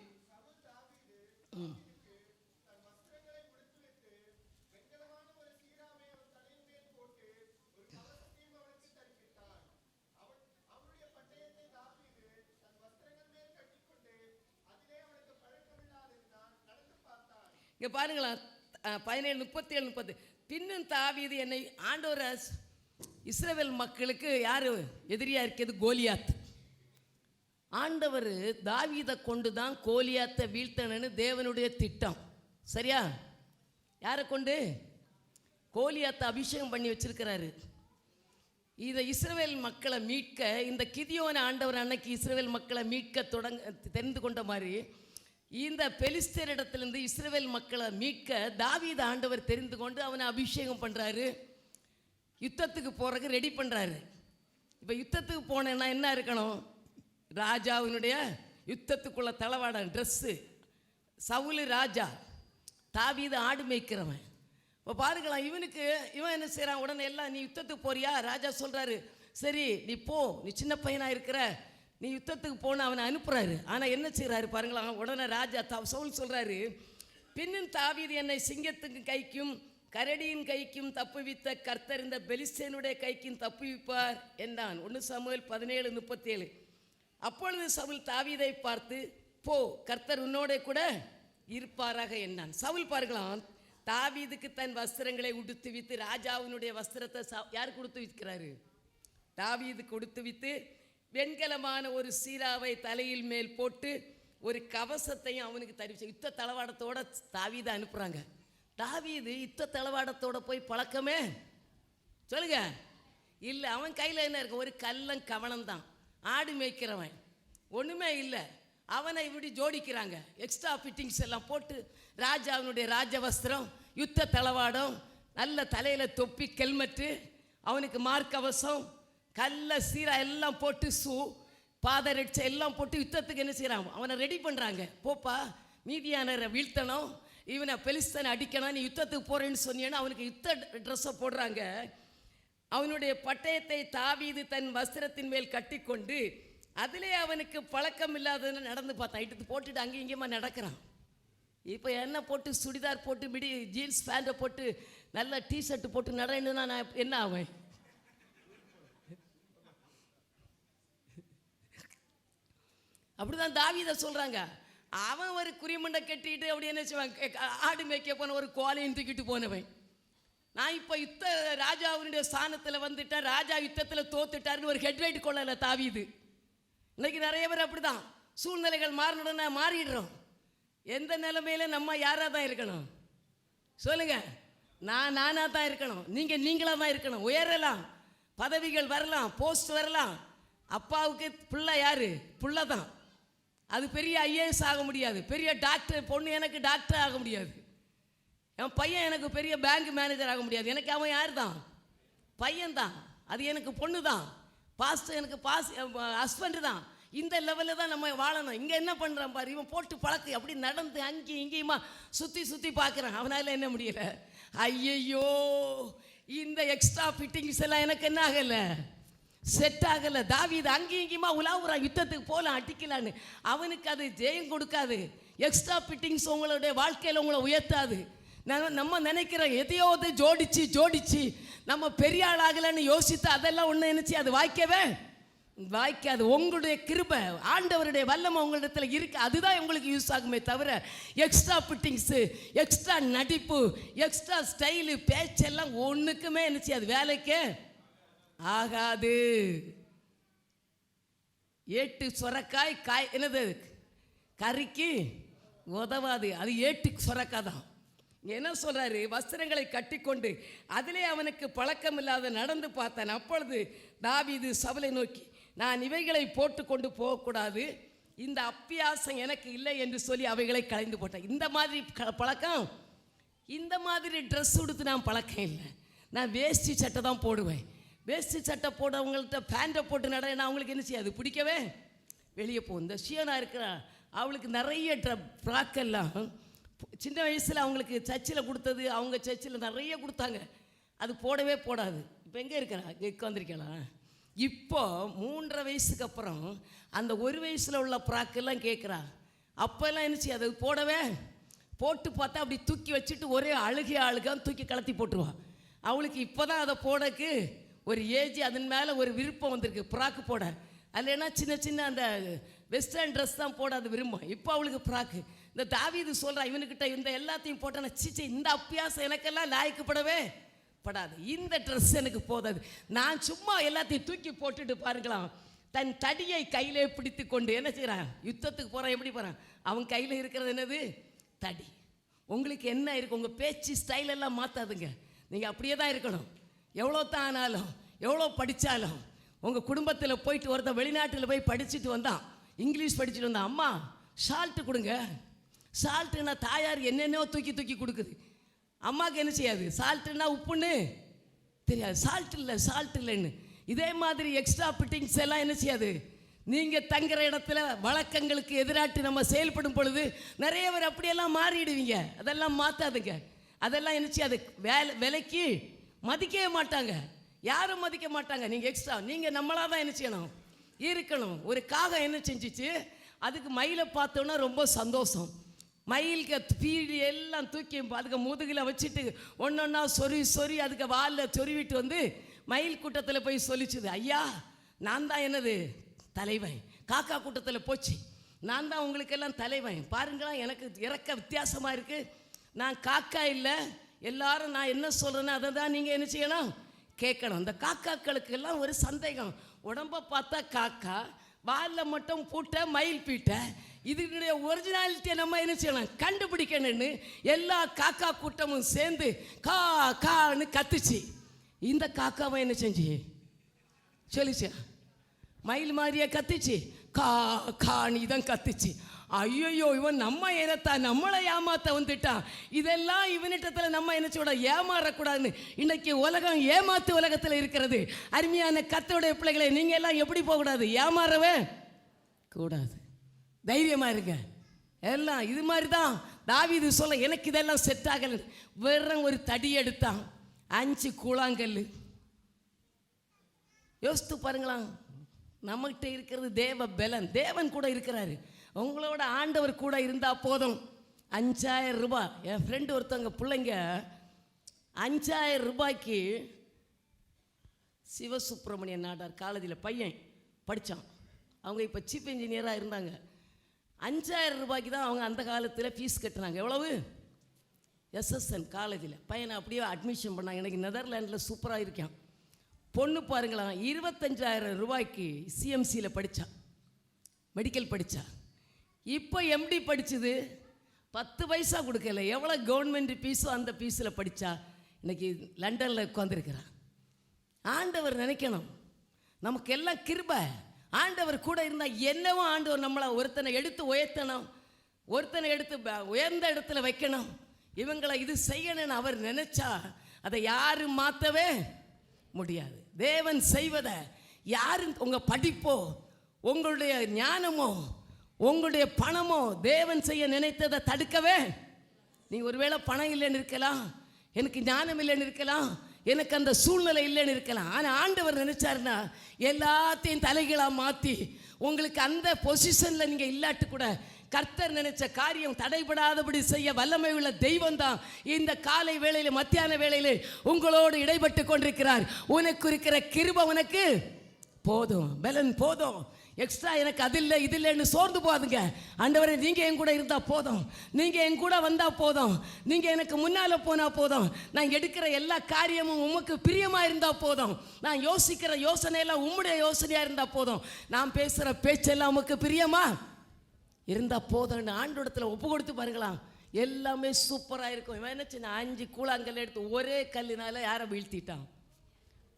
இங்கே பாருங்களா, 17, 37, 30. பின்னும் தாவீது என்னை ஆண்டவர் இஸ்ரவேல் மக்களுக்கு யார் எதிரியாக இருக்கிறது? கோலியாத். ஆண்டவர் தாவீதை கொண்டு தான் கோலியாத்தை வீழ்த்தணுன்னு தேவனுடைய திட்டம். சரியா? யாரை கொண்டு? கோலியாத்தை அபிஷேகம் பண்ணி வச்சிருக்கிறாரு. இதை இஸ்ரவேல் மக்களை மீட்க, இந்த கிதியோன ஆண்டவர் அன்னைக்கு இஸ்ரவேல் மக்களை மீட்க தெரிந்து கொண்ட மாதிரி இந்த பெலிஸ்தரிடத்திலிருந்து இஸ்ரவேல் மக்களை மீட்க தாவீது ஆண்டவர் தெரிந்து கொண்டு அவனை அபிஷேகம் பண்ணுறாரு. யுத்தத்துக்கு போகிறதுக்கு ரெடி பண்ணுறாரு. இப்போ யுத்தத்துக்கு போனேன்னா என்ன இருக்கணும்? ராஜாவினுடைய யுத்தத்துக்குள்ள தளவாடம், ட்ரெஸ்ஸு. சவுல் ராஜா, தாவீது ஆடு மேய்க்கிறவன். இப்போ பாருக்கலாம், இவன் என்ன செய்கிறான்? உடனே எல்லாம், நீ யுத்தத்துக்கு போறியா? ராஜா சொல்கிறாரு, சரி நீ போ, நீ சின்ன பையனாக இருக்கிற, நீ யுத்தத்துக்கு போன அவனை அனுப்புகிறாரு. ஆனால் என்ன செய்கிறாரு பாருங்களா? உடனே ராஜா சவுல் சொல்கிறாரு, பின்னும் தாவீது என்னை சிங்கத்துக்கு கைக்கும் கரடியின் கைக்கும் தப்புவித்த கர்த்தர் இந்த பெலிஸ்தேனுடைய கைக்கும் தப்புவிப்பார் என்றான். 1 சாமுவேல் 17, 37. அப்பொழுது சவுல் தாவீதை பார்த்து, போ, கர்த்தர் உன்னோட கூட இருப்பாராக என்றான். சவுல் பாருங்களாம், தாவீதுக்கு தன் வஸ்திரங்களை உடுத்து வித்து, ராஜாவினுடைய வஸ்திரத்தை யாருக்கு கொடுத்து விற்கிறாரு? தாவீதுக்கு கொடுத்து வித்து, வெண்கலமான ஒரு சீராவை தலையில் மேல் போட்டு ஒரு கவசத்தையும் அவனுக்கு தரிச்சு யுத்த தளவாடத்தோட தாவீதை அனுப்புகிறாங்க. தாவீது யுத்த தளவாடத்தோட போய் பழக்கமே சொல்லுங்க இல்லை. அவன் கையில் என்ன இருக்கு? ஒரு கள்ளம் கவனம் தான். ஆடு மேய்க்கிறவன், ஒன்றுமே இல்லை. அவனை இப்படி ஜோடிக்கிறாங்க, எக்ஸ்ட்ரா ஃபிட்டிங்ஸ் எல்லாம் போட்டு, ராஜாவினுடைய ராஜ வஸ்திரம், யுத்த தளவாடம், நல்ல தலையில் தொப்பி, ஹெல்மெட்டு, அவனுக்கு மார்க்கவசம், கல்ல சீரா எல்லாம் போட்டு, பாதரட்சை எல்லாம் போட்டு யுத்தத்துக்கு என்ன செய்கிறான்? அவனை ரெடி பண்ணுறாங்க. போப்பா, மீதியானரை வீழ்த்தணும், இவனை பெலிஸ்தனை அடிக்கணும், நீ யுத்தத்துக்கு போகிறேன்னு சொன்னீங்கன்னா அவனுக்கு யுத்த ட்ரெஸ்ஸை போடுறாங்க. அவனுடைய பட்டயத்தை தாவீது தன் வஸ்திரத்தின் மேல் கட்டி கொண்டு, அதிலே அவனுக்கு பழக்கம் இல்லாததுன்னு நடந்து பார்த்தான். இட்டு போட்டுட்டு அங்கேயும் இங்கேயுமா நடக்கிறான். இப்போ என்ன போட்டு சுடிதார் போட்டு மிடி ஜீன்ஸ் பேண்ட்டை போட்டு நல்ல டிஷர்ட்டு போட்டு நடந்துன்னா நான் என்ன ஆவேன்? அப்படிதான் தாவீதை சொல்கிறாங்க. அவன் ஒரு குறிமண்டை கட்டிட்டு அப்படி என்ன செய்வாங்க, ஆடு மேய்க்க போன ஒரு கோலையும் தூக்கிட்டு போனவன். நான் இப்போ யுத்த ராஜாவினுடைய ஸ்தானத்தில் வந்துட்டேன், ராஜா யுத்தத்தில் தோத்துட்டாருன்னு ஒரு ஹெட்லைட் கொள்ளலை தாவீது. இன்னைக்கு நிறைய பேர் அப்படி தான், சூழ்நிலைகள் மாறினுடனே மாறிடுறோம். எந்த நிலைமையில நம்ம யாராக தான் இருக்கணும் சொல்லுங்க? நானாக தான் இருக்கணும், நீங்களாக தான் இருக்கணும். உயரலாம், பதவிகள் வரலாம், போஸ்ட் வரலாம். அப்பாவுக்கு பிள்ளை யாரு? பிள்ளை தான். அது பெரிய ஐஏஎஸ் ஆக முடியாது, பெரிய டாக்டர். பொண்ணு எனக்கு டாக்டர் ஆக முடியாது, என் பையன் எனக்கு பெரிய பேங்க் மேனேஜர் ஆக முடியாது. எனக்கு அவன் யார் தான்? பையன் தான். அது எனக்கு பொண்ணு தான். பாஸ்டர் எனக்கு ஹஸ்பண்டு தான். இந்த லெவலில் தான் நம்ம வாழணும். இங்கே என்ன பண்ணுறான் பாரு, இவன் போட்டு பழக்கு அப்படி நடந்து அங்கேயும் இங்கேயுமா சுற்றி பார்க்குறான். அவனால் என்ன முடியலை. ஐயையோ, இந்த எக்ஸ்ட்ரா ஃபிட்டிங்ஸ் எல்லாம் எனக்கு என்ன ஆகலை, செட் ஆகலை. தாவீது அங்கேயும் இங்கேயுமா உலாவுறான், யுத்தத்துக்கு போகலாம் அடிக்கலான்னு. அவனுக்கு அது ஜெயம் கொடுக்காது. எக்ஸ்ட்ரா ஃபிட்டிங்ஸ் உங்களுடைய வாழ்க்கையில் உங்களை உயர்த்தாது. நம்ம நினைக்கிறோம் எதையோது ஜோடிச்சு நம்ம பெரிய ஆள் ஆகலைன்னு யோசித்து அதெல்லாம் ஒன்று நினச்சி அது வாய்க்காது. உங்களுடைய கிருபை, ஆண்டவருடைய வல்லமை உங்களிடத்துல இருக்கு, அதுதான் உங்களுக்கு யூஸ் ஆகுமே தவிர எக்ஸ்ட்ரா ஃபிட்டிங்ஸு, எக்ஸ்ட்ரா நடிப்பு, எக்ஸ்ட்ரா ஸ்டைலு, பேச்செல்லாம் ஒன்றுக்குமே நினச்சி அது வேலைக்கே ஆகாது. ஏட்டு சொரக்காய் காய் என்னது கறிக்கு உதவாது, அது ஏட்டு சொரக்காய் தான். என்ன சொல்றாரு, வஸ்திரங்களை கட்டிக்கொண்டு அதிலே அவனுக்கு பழக்கம் இல்லாத நடந்து பார்த்தான். அப்பொழுது தாவீது சவுலை நோக்கி, நான் இவைகளை போட்டு கொண்டு போகக்கூடாது, இந்த அப்பியாசம் எனக்கு இல்லை என்று சொல்லி அவைகளை களைந்து போட்டேன். இந்த மாதிரி பழக்கம், இந்த மாதிரி ட்ரெஸ் உடுத்து நான் பழக்கம் இல்லை. நான் வேஷ்டி சட்டை தான் போடுவேன். வேஷ்டி சட்டை போடுறவங்கள்ட்ட பேண்ட்டை போட்டு நட, நான் அவங்களுக்கு என்ன செய்யாது, பிடிக்கவே வெளியே போகும். இந்த ஷியனா இருக்கிறா, அவளுக்கு நிறைய ஃப்ராக்கெல்லாம் சின்ன வயசில் அவங்களுக்கு சர்ச்சில் கொடுத்தது, அவங்க சர்ச்சில் நிறைய கொடுத்தாங்க, அது போடவே போடாது. இப்போ எங்கே இருக்கிறா, இங்கே உட்காந்துருக்கலாம். இப்போ 3.5 வயசுக்கு அப்புறம் அந்த 1 வயசில் உள்ள ஃப்ராக்கெல்லாம் கேட்குறா. அப்போல்லாம் என்னச்சு, அது போடவே போட்டு பார்த்தா அப்படி தூக்கி வச்சுட்டு ஒரே அழுகான் தூக்கி கலத்தி போட்டுருவான். அவளுக்கு இப்போ தான் அதை போடக்கு ஒரு ஏஜ், அதன் மேலே ஒரு விருப்பம் வந்திருக்கு ஃப்ராக்கு போட. இல்லைன்னா சின்ன அந்த வெஸ்டர்ன் ட்ரெஸ் தான் போட அது விரும்பும். இப்போ அவளுக்கு ஃப்ராக்கு. இந்த தாவீது சொல்கிறா, இவனுக்கிட்ட இந்த எல்லாத்தையும் போட்டான சீச்சை, இந்த அப்பியாசம் எனக்கெல்லாம் லாய்க்கப்படவே படாது, இந்த ட்ரெஸ் எனக்கு போதாது, நான் சும்மா எல்லாத்தையும் தூக்கி போட்டுட்டு பாருங்களாம். தன் தடியை கையிலே பிடித்து கொண்டு என்ன செய்கிறான், யுத்தத்துக்கு போகிறான். எப்படி போகிறான், அவன் கையில் இருக்கிறது என்னது, தடி. உங்களுக்கு என்ன இருக்குது, உங்கள் பேச்சு ஸ்டைல் எல்லாம் மாற்றாதுங்க. நீங்கள் அப்படியே தான் இருக்கணும். எவ்வளோ தான் ஆனாலும், எவ்வளோ படித்தாலும். உங்கள் குடும்பத்தில் போயிட்டு ஒருத்தன் வெளிநாட்டில் போய் படிச்சுட்டு வந்தான், இங்கிலீஷ் படிச்சுட்டு வந்தான். அம்மா சால்ட்டு கொடுங்க. சால்ட்டுன்னா தாயார் என்னென்னோ தூக்கி கொடுக்குது. அம்மாவுக்கு என்ன செய்யாது, சால்ட்டுன்னா உப்புன்னு தெரியாது, சால்ட் இல்லைன்னு. இதே மாதிரி எக்ஸ்ட்ரா ஃபிட்டிங்ஸ் எல்லாம் என்ன செய்யாது, நீங்கள் தங்குற இடத்துல வழக்கங்களுக்கு எதிராட்டு நம்ம செயல்படும் பொழுது நிறைய பேர் அப்படியெல்லாம் மாறிடுவீங்க. அதெல்லாம் மாற்றாதுங்க. அதெல்லாம் என்ன செய்யாது, விலைக்கு மதிக்கவே மாட்டாங்க, யாரும் மதிக்க மாட்டாங்க. நீங்கள் எக்ஸ்ட்ரா, நீங்கள் நம்மளாக தான் என்ன செய்யணும், இருக்கணும். ஒரு காகம் என்ன செஞ்சிச்சு, அதுக்கு மயிலை பார்த்தோன்னா ரொம்ப சந்தோஷம். மயிலுக்கு பீடி எல்லாம் தூக்கி அதுக்கு முதுகில் வச்சுட்டு ஒன்றொன்னா சொறி அதுக்கு வாலில் சொருவிட்டு வந்து மயில் கூட்டத்தில் போய் சொல்லிச்சுது, ஐயா நான் தான் என்னது தலைவன். காக்கா கூட்டத்தில் போச்சு, நான் தான் உங்களுக்கெல்லாம் தலைவன். பாருங்களா, எனக்கு இறக்க வித்தியாசமாக இருக்குது. நான் காக்கா இல்லை, எல்லாரும் நான் என்ன சொல்கிறேன்னு அதை தான் நீங்கள் என்ன செய்யணும், கேட்கணும். இந்த காக்காக்களுக்கெல்லாம் ஒரு சந்தேகம், உடம்பை பார்த்தா காக்கா, வாலில் மட்டும் பூட்ட மயில் பீட்ட, இதனுடைய ஒரிஜினாலிட்டியை நம்ம என்ன செய்யணும், கண்டுபிடிக்கணும்னு எல்லா காக்கா கூட்டமும் சேர்ந்து கான்னு கத்துச்சு. இந்த காக்காவை என்ன செஞ்சு சொல்லிச்சு, மயில் மாதிரியே கத்துச்சு, கான்னு இதான் கத்துச்சு. ஐயோ, இவன் நம்ம இனத்தான் நம்மளை ஏமாத்த வந்துட்டான். இதெல்லாம் இவனிட்டத்தில் நம்ம என்ன சொல்ல, ஏமாறக்கூடாதுன்னு இன்னைக்கு உலகம் ஏமாத்து உலகத்தில் இருக்கிறது. அருமையான கர்த்தருடைய பிள்ளைகளை, நீங்கள் எல்லாம் எப்படி போகக்கூடாது, ஏமாறவே கூடாது. தைரியமாக இருங்க. எல்லாம் இது மாதிரி தான் தாவீது சொல்ல, எனக்கு இதெல்லாம் செட் ஆகலை. வெறும் ஒரு தடி எடுத்தான், 5 கூழாங்கல். யோசித்து பாருங்களாம், நம்மகிட்ட இருக்கிறது தேவ பலன். தேவன் கூட இருக்கிறாரு, உங்களோட ஆண்டவர் கூட இருந்தால் போதும். 5000 ரூபாய். என் ஃப்ரெண்டு ஒருத்தவங்க பிள்ளைங்க 5000 ரூபாய்க்கு சிவசுப்பிரமணியன் நாடார் காலேஜில் பையன் படித்தான். அவங்க இப்போ சீஃப் இன்ஜினியராக இருந்தாங்க. 5000 ரூபாய்க்கு தான் அவங்க அந்த காலத்தில் ஃபீஸ் கட்டினாங்க. எவ்வளவு, எஸ்எஸ்என் காலேஜில் பையனை அப்படியே அட்மிஷன் பண்ணாங்க. எனக்கு நெதர்லாண்டில் சூப்பராக இருக்கான். பொண்ணு பாருங்களா, 25,000 ரூபாய்க்கு சிஎம்சியில் படித்தான், மெடிக்கல் படித்தா. இப்போ எம்டி படித்தது 10 பைசா கொடுக்கல. எவ்வளோ கவர்மெண்ட் ஃபீஸோ அந்த ஃபீஸில் படித்தா இன்றைக்கி லண்டனில் உட்காந்துருக்கிறான். ஆண்டவர் நினைக்கணும், நமக்கு எல்லாம் கிருபை. ஆண்டவர் கூட இருந்தால் என்னவோ ஆண்டவர் நம்மளை ஒருத்தனை எடுத்து உயர்த்தணும், ஒருத்தனை எடுத்து உயர்ந்த இடத்துல வைக்கணும், இவங்களை இது செய்யணும்னு அவர் நினைச்சா அதை யாரும் மாற்றவே முடியாது. தேவன் செய்வதை யாரும், உங்கள் படிப்போ உங்களுடைய ஞானமோ உங்களுடைய பணமோ தேவன் செய்ய நினைத்ததை தடுக்கவே. நீங்கள் ஒருவேளை பணம் இல்லைன்னு இருக்கலாம், எனக்கு ஞானம் இல்லைன்னு இருக்கலாம், எனக்கு அந்த சூழ்நிலை இல்லைன்னு இருக்கலாம். ஆனால் ஆண்டவர் நினைச்சாருன்னா எல்லாத்தையும் தலைகளாக மாற்றி உங்களுக்கு அந்த பொசிஷனில் நீங்கள் இல்லாட்டு கூட கர்த்தர் நினைச்ச காரியம் தடைபடாதபடி செய்ய வல்லமை உள்ள தெய்வம் தான் இந்த காலை வேளையில மத்தியான வேளையில உங்களோடு இடைப்பட்டு கொண்டிருக்கிறார். உனக்கு இருக்கிற கிருபை உனக்கு போதும், பலன் போதும். எக்ஸ்ட்ரா எனக்கு அது இல்லை இது இல்லைன்னு சோர்ந்து போகாதுங்க. ஆண்டவரே நீங்கள் என் கூட இருந்தால் போதும், நீங்கள் என் கூட வந்தால் போதும், நீங்கள் எனக்கு முன்னால் போனால் போதும், நான் எடுக்கிற எல்லா காரியமும் உமக்கு பிரியமாக இருந்தால் போதும், நான் யோசிக்கிற யோசனையெல்லாம் உம்முடைய யோசனையாக இருந்தால் போதும், நான் பேசுகிற பேச்செல்லாம் உமக்கு பிரியமா இருந்தால் போதும்னு ஆண்டோடத்தில் ஒப்பு கொடுத்து பாருங்களாம். எல்லாமே சூப்பராக இருக்கும். இவன் என்ன சின்ன 5 கூழாங்கல் எடுத்து ஒரே கல்லினால யாரை வீழ்த்திட்டான்?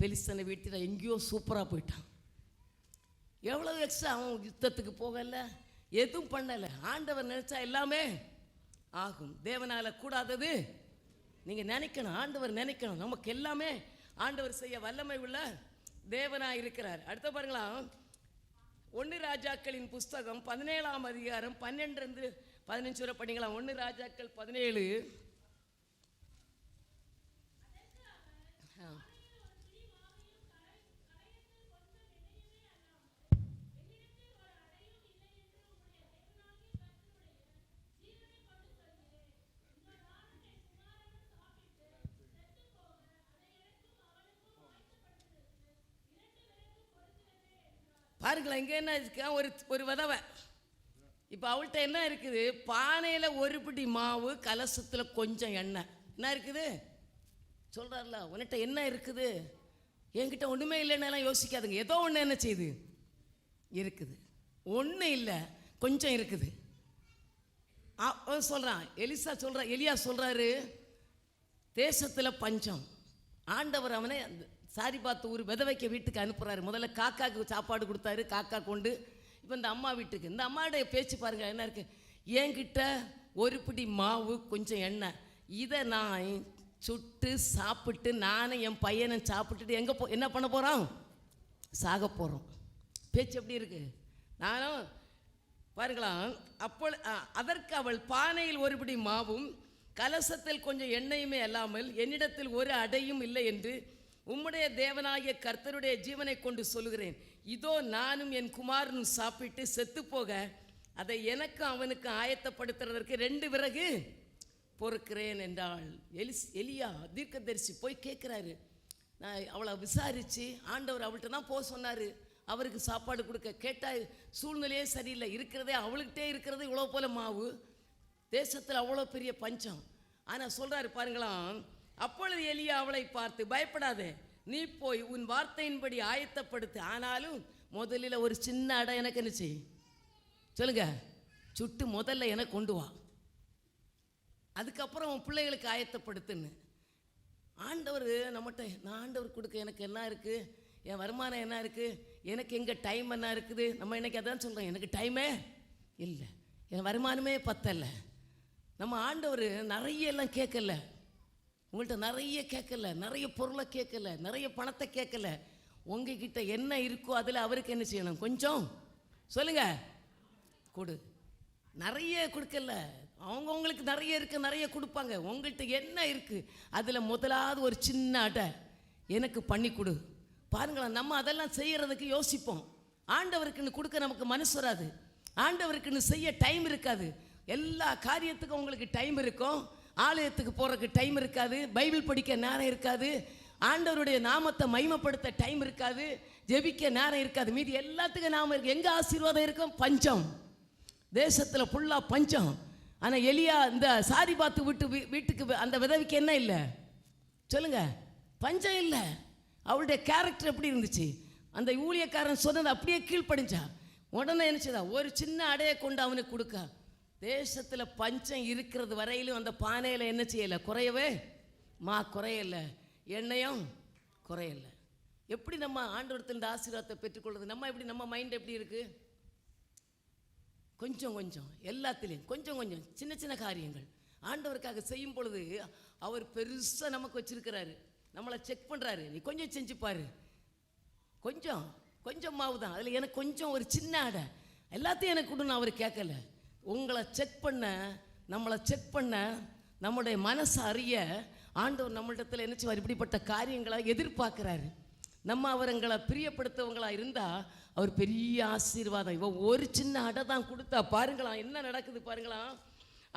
பெலிஸ்தனை வீழ்த்திட்டான். எங்கேயோ சூப்பராக போயிட்டான். எவ்வளோ எக்ஸ்ட்ரா அவன் யுத்தத்துக்கு போகலை, எதுவும் பண்ணலை. ஆண்டவர் நினைச்சா எல்லாமே ஆகும். தேவனால் கூடாதது நீங்கள் நினைக்கணும், ஆண்டவர் நினைக்கணும். நமக்கு எல்லாமே ஆண்டவர் செய்ய வல்லமை உள்ள தேவனாக இருக்கிறார். அடுத்த பாருங்களா, 1 ராஜாக்களின் புஸ்தகம் 17ஆம் அதிகாரம் 12-15 வரை படிக்கலாம். 1 ராஜாக்கள் 17. பாருங்களேன், இங்கே என்ன இருக்கு? ஒரு விதவை. இப்போ அவள்கிட்ட என்ன இருக்குது? பானையில் ஒரு பிடி மாவு, கலசத்தில் கொஞ்சம் எண்ணெய். என்ன இருக்குது சொல்கிறார்ல, உன்கிட்ட என்ன இருக்குது? என்கிட்ட ஒன்றுமே இல்லைன்னா யோசிக்காதுங்க. ஏதோ ஒன்று என்ன செய்யுது இருக்குது, ஒன்றும் இல்லை கொஞ்சம் இருக்குது. சொல்கிறான் எலியா சொல்கிறாரு, தேசத்தில் பஞ்சம். ஆண்டவர் அவனை சாரி பார்த்து ஒரு விதவைக்க வீட்டுக்கு அனுப்புகிறாரு. முதல்ல காக்காவுக்கு சாப்பாடு கொடுத்தாரு, காக்கா கொண்டு. இப்போ இந்த அம்மா வீட்டுக்கு, இந்த அம்மாவுடைய பேச்சு பாருங்கள் என்ன இருக்குது? என்கிட்ட ஒரு பிடி மாவு கொஞ்சம் எண்ணெய், இதை நான் சுட்டு சாப்பிட்டு நானும் என் பையனை சாப்பிட்டுட்டு எங்கே என்ன பண்ண போகிறோம்? சாக போகிறோம். பேச்சு எப்படி இருக்குது? நானும் பாருங்களாம். அப்போ அதற்கு அவள், பானையில் ஒரு பிடி மாவும் கலசத்தில் கொஞ்சம் எண்ணெயுமே அல்லாமல் என்னிடத்தில் ஒரு அடையும் இல்லை என்று உம்முடைய தேவனாகிய கர்த்தருடைய ஜீவனை கொண்டு சொல்லுகிறேன். இதோ நானும் என் குமாரனும் சாப்பிட்டு செத்து போக அதை எனக்கும் அவனுக்கும் ஆயத்தப்படுத்துறதற்கு 2 விறகு பொறுக்கிறேன் என்றாள். எலியா தீர்க்கதரிசி போய் கேட்குறாரு. நான் அவளை விசாரித்து ஆண்டவர் அவள்கிட்ட தான் போக சொன்னார் அவருக்கு சாப்பாடு கொடுக்க. கேட்டால் சூழ்நிலையே சரியில்லை, இருக்கிறதே அவளுக்கிட்டே இருக்கிறது இவ்வளோ போல மாவு, தேசத்தில் அவ்வளோ பெரிய பஞ்சம். ஆனால் சொல்கிறாரு பாருங்களாம். அப்பொழுது எலியா அவளை பார்த்து, பயப்படாதே, நீ போய் உன் வார்த்தையின்படி ஆயத்தப்படுத்து. ஆனாலும் முதலில் ஒரு சின்ன அடை எனக்கு என்ன செய் சொல்லுங்க, சுட்டு முதல்ல எனக்கு கொண்டு வா, அதுக்கப்புறம் உன் பிள்ளைகளுக்கு ஆயத்தப்படுத்துன்னு. ஆண்டவர் நம்மகிட்ட, நான் ஆண்டவர் கொடுக்க எனக்கு என்ன இருக்குது, என் வருமானம் என்ன இருக்குது, எனக்கு எங்கே டைம் என்ன இருக்குது. நம்ம இன்றைக்கி அதான் சொல்கிறோம், எனக்கு டைமே இல்லை, என் வருமானமே பத்தலை. நம்ம ஆண்டவர் நிறைய எல்லாம் கேட்கல, உங்கள்கிட்ட நிறைய கேட்கல, நிறைய பொருளை கேட்கல, நிறைய பணத்தை கேட்கல. உங்ககிட்ட என்ன இருக்கோ அதில் அவருக்கு என்ன செய்யணும்? கொஞ்சம் சொல்லுங்க கொடு. நிறைய கொடுக்கல, அவங்கவுங்களுக்கு நிறைய இருக்குது, நிறைய கொடுப்பாங்க. உங்கள்கிட்ட என்ன இருக்குது அதில் முதலாவது ஒரு சின்ன அடை எனக்கு பண்ணி கொடு. பாருங்களேன், நம்ம அதெல்லாம் செய்கிறதுக்கு யோசிப்போம். ஆண்டவருக்குன்னு கொடுக்க நமக்கு மனசு வராது, ஆண்டவருக்குன்னு செய்ய டைம் இருக்காது. எல்லா காரியத்துக்கும் உங்களுக்கு டைம் இருக்கும், ஆலயத்துக்கு போகிறதுக்கு டைம் இருக்காது, பைபிள் படிக்க நேரம் இருக்காது, ஆண்டவருடைய நாமத்தை மகிமைப்படுத்த டைம் இருக்காது, ஜெபிக்க நேரம் இருக்காது. மீதி எல்லாத்துக்கும் நாம இருக்கு. எங்கே ஆசீர்வாதம் இருக்கும்? பஞ்சம். தேசத்தில் ஃபுல்லாக பஞ்சம். ஆனால் எலியா இந்த சாரி பார்த்து வீட்டுக்கு அந்த விதவிக்கு என்ன இல்லை சொல்லுங்க? பஞ்சம் இல்லை. அவளுடைய கேரக்டர் எப்படி இருந்துச்சு? அந்த ஊழியக்காரன் சொன்னது அப்படியே கீழ்ப்படிஞ்சா. உடனே என்ன செய்தா? ஒரு சின்ன அடையை கொண்டு அவனுக்கு கொடுக்க. தேசத்தில் பஞ்சம் இருக்கிறது வரையிலும் அந்த பானையில் என்ன செய்யலை? குறையவே குறையலை, எண்ணெயும் குறையலை. எப்படி நம்ம ஆண்டவரத்தில் இந்த ஆசீர்வாதத்தை பெற்றுக்கொள்வது? நம்ம எப்படி, நம்ம மைண்ட் எப்படி இருக்குது? கொஞ்சம் கொஞ்சம் எல்லாத்துலேயும் கொஞ்சம் கொஞ்சம் சின்ன சின்ன காரியங்கள் ஆண்டவருக்காக செய்யும் பொழுது அவர் பெருசாக நமக்கு வச்சிருக்கிறாரு. நம்மளை செக் பண்ணுறாரு. நீ கொஞ்சம் செஞ்சுப்பாரு, கொஞ்சம் கொஞ்சம் மாவு தான், அதில் எனக்கு கொஞ்சம் ஒரு சின்ன அடை, எல்லாத்தையும் எனக்கு கொடுன்னு அவர் கேட்கல. உங்களை செக் பண்ண, நம்மளை செக் பண்ண, நம்முடைய மனசை அறிய ஆண்டவர் நம்மளிடத்தில் என்ன செய்வார்? இப்படிப்பட்ட காரியங்களை எதிர்பார்க்குறாரு. நம்ம அவங்களை பிரியப்படுத்தவங்களா இருந்தால் அவர் பெரிய ஆசீர்வாதம். இவன் ஒரு சின்ன அடை தான் கொடுத்தா பாருங்களாம் என்ன நடக்குது பாருங்களாம்.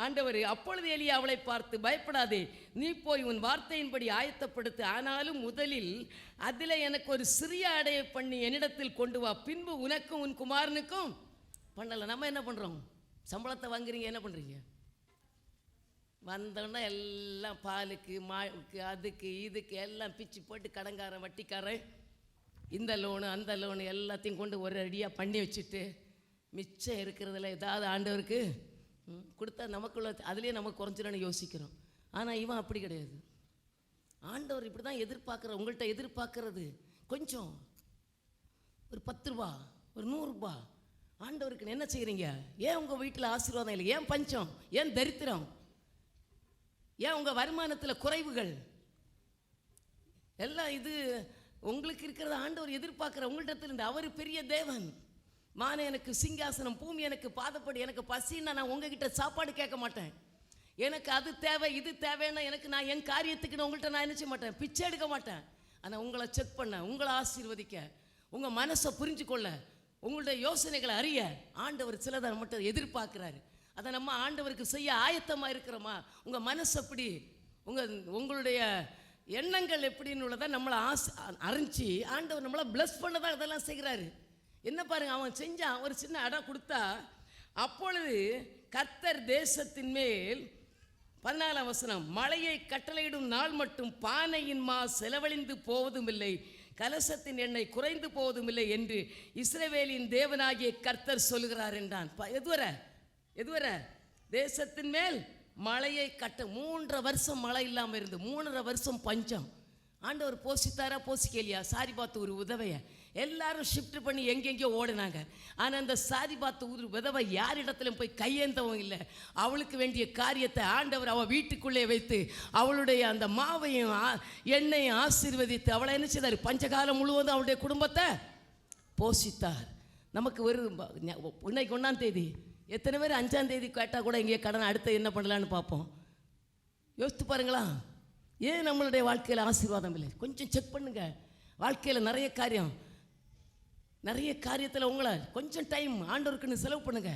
ஆண்டவர் அப்பொழுது எலியா அவளை பார்த்து, பயப்படாதே, நீ போய் உன் வார்த்தையின்படி ஆயத்தப்படுத்து, ஆனாலும் முதலில் அதில் எனக்கு ஒரு சிறிய அடையை பண்ணி என்னிடத்தில் கொண்டு வா, பின்பு உனக்கும் உன் குமாரனுக்கும் பண்ணலை. நம்ம என்ன பண்ணுறோம்? சம்பளத்தை வாங்குறீங்க, என்ன பண்ணுறீங்க? வந்தோன்னா எல்லாம் பாலுக்கு மாவுக்கு அதுக்கு இதுக்கு எல்லாம் பிச்சு போட்டு கடங்காரன் வட்டிக்காரன் இந்த லோனு அந்த லோனு எல்லாத்தையும் கொண்டு ஒரு அடியாக பண்ணி வச்சுட்டு மிச்சம் இருக்கிறதுல ஏதாவது ஆண்டவருக்கு கொடுத்தா நமக்குள்ள அதுலேயே நமக்கு குறைஞ்சிடன்னு யோசிக்கிறோம். ஆனால் இவன் அப்படி கிடையாது. ஆண்டவர் இப்படி தான் எதிர்பார்க்குற, உங்கள்கிட்ட எதிர்பார்க்கறது கொஞ்சம், ஒரு 10 ரூபா, ஒரு 100 ரூபா. ஆண்டவருக்கு என்ன செய்கிறீங்க? ஏன் உங்கள் வீட்டில் ஆசீர்வாதம் இல்லை? ஏன் பஞ்சம்? ஏன் தரித்திரம்? ஏன் உங்கள் வருமானத்தில் குறைவுகள்? எல்லாம் இது உங்களுக்கு இருக்கிறத ஆண்டவர் எதிர்பார்க்குற உங்கள்கிட்ட இருந்து. அவர் பெரிய தேவன். மான எனக்கு சிங்காசனம், பூமி எனக்கு பாதப்படி. எனக்கு பசின்னா நான் உங்ககிட்ட சாப்பாடு கேட்க மாட்டேன். எனக்கு அது தேவை இது தேவைன்னா நான் என் காரியத்துக்கு உங்கள்கிட்ட நான் என்ன செய்ய மாட்டேன், பிச்சை எடுக்க மாட்டேன். ஆனால் உங்களை செக் பண்ண, உங்களை ஆசீர்வதிக்க, உங்கள் மனசை புரிஞ்சு கொள்ள, உங்களுடைய யோசனைகளை அறிய ஆண்டவர் சிலதை மட்டும் எதிர்பார்க்குறாரு. அதை நம்ம ஆண்டவருக்கு செய்ய ஆயத்தமாக இருக்கிறோமா? உங்கள் மனசு எப்படி, உங்களுடைய எண்ணங்கள் எப்படின்னு உள்ளதை நம்மளை அறிஞ்சு ஆண்டவர் நம்மளை பிளஸ் பண்ண தான் இதெல்லாம் செய்கிறாரு. என்ன பாருங்க, அவன் செஞ்சான், ஒரு சின்ன அடை கொடுத்தா, அப்பொழுது கர்த்தர் தேசத்தின் மேல் 14ஆம் வசனம், மழையை கட்டளையிடும் நாள் மட்டும் பானையின் மா செலவழிந்து போவதும் இல்லை, கலசத்தின் எண்ணெய் குறைந்து போவதும் இல்லை என்று இஸ்ரவேலின் தேவனாகிய கர்த்தர் சொல்கிறார் என்றான். எதுவரை தேசத்தின் மேல் மழையை கட்ட 3.5 வருஷம் மழை இல்லாமல் இருந்து 3.5 வருஷம் பஞ்சம். ஆண்டவர் போஷித்தாரா போஷிக்கலையா? சாரி பார்த்து ஒரு உதவையை எல்லாரும் ஷிஃப்ட் பண்ணி எங்கெங்கேயோ ஓடினாங்க. ஆனால் அந்த சாரி பார்த்து ஒரு விதவை யாரிடத்திலும் போய் கையேந்தவும் இல்லை. அவளுக்கு வேண்டிய காரியத்தை ஆண்டவர் அவள் வீட்டுக்குள்ளே வைத்து அவளுடைய அந்த மாவையும் எண்ணெயும் ஆசீர்வதித்து அவளை என்ன செய்தார்? பஞ்சகாலம் முழுவதும் அவளுடைய குடும்பத்தை போஷித்தார். நமக்கு ஒரு இன்னைக்கு 1ஆம் தேதி, எத்தனை பேர் 5ஆம் தேதி கேட்டால் கூட இங்கே கடன் அடுத்து என்ன பண்ணலான்னு பார்ப்போம். யோசித்து பாருங்களா, ஏன் நம்மளுடைய வாழ்க்கையில் ஆசீர்வாதம் இல்லை? கொஞ்சம் செக் பண்ணுங்க. வாழ்க்கையில் நிறைய காரியத்தில் உங்களை கொஞ்சம் டைம் ஆண்டவருக்குன்னு செலவு பண்ணுங்க.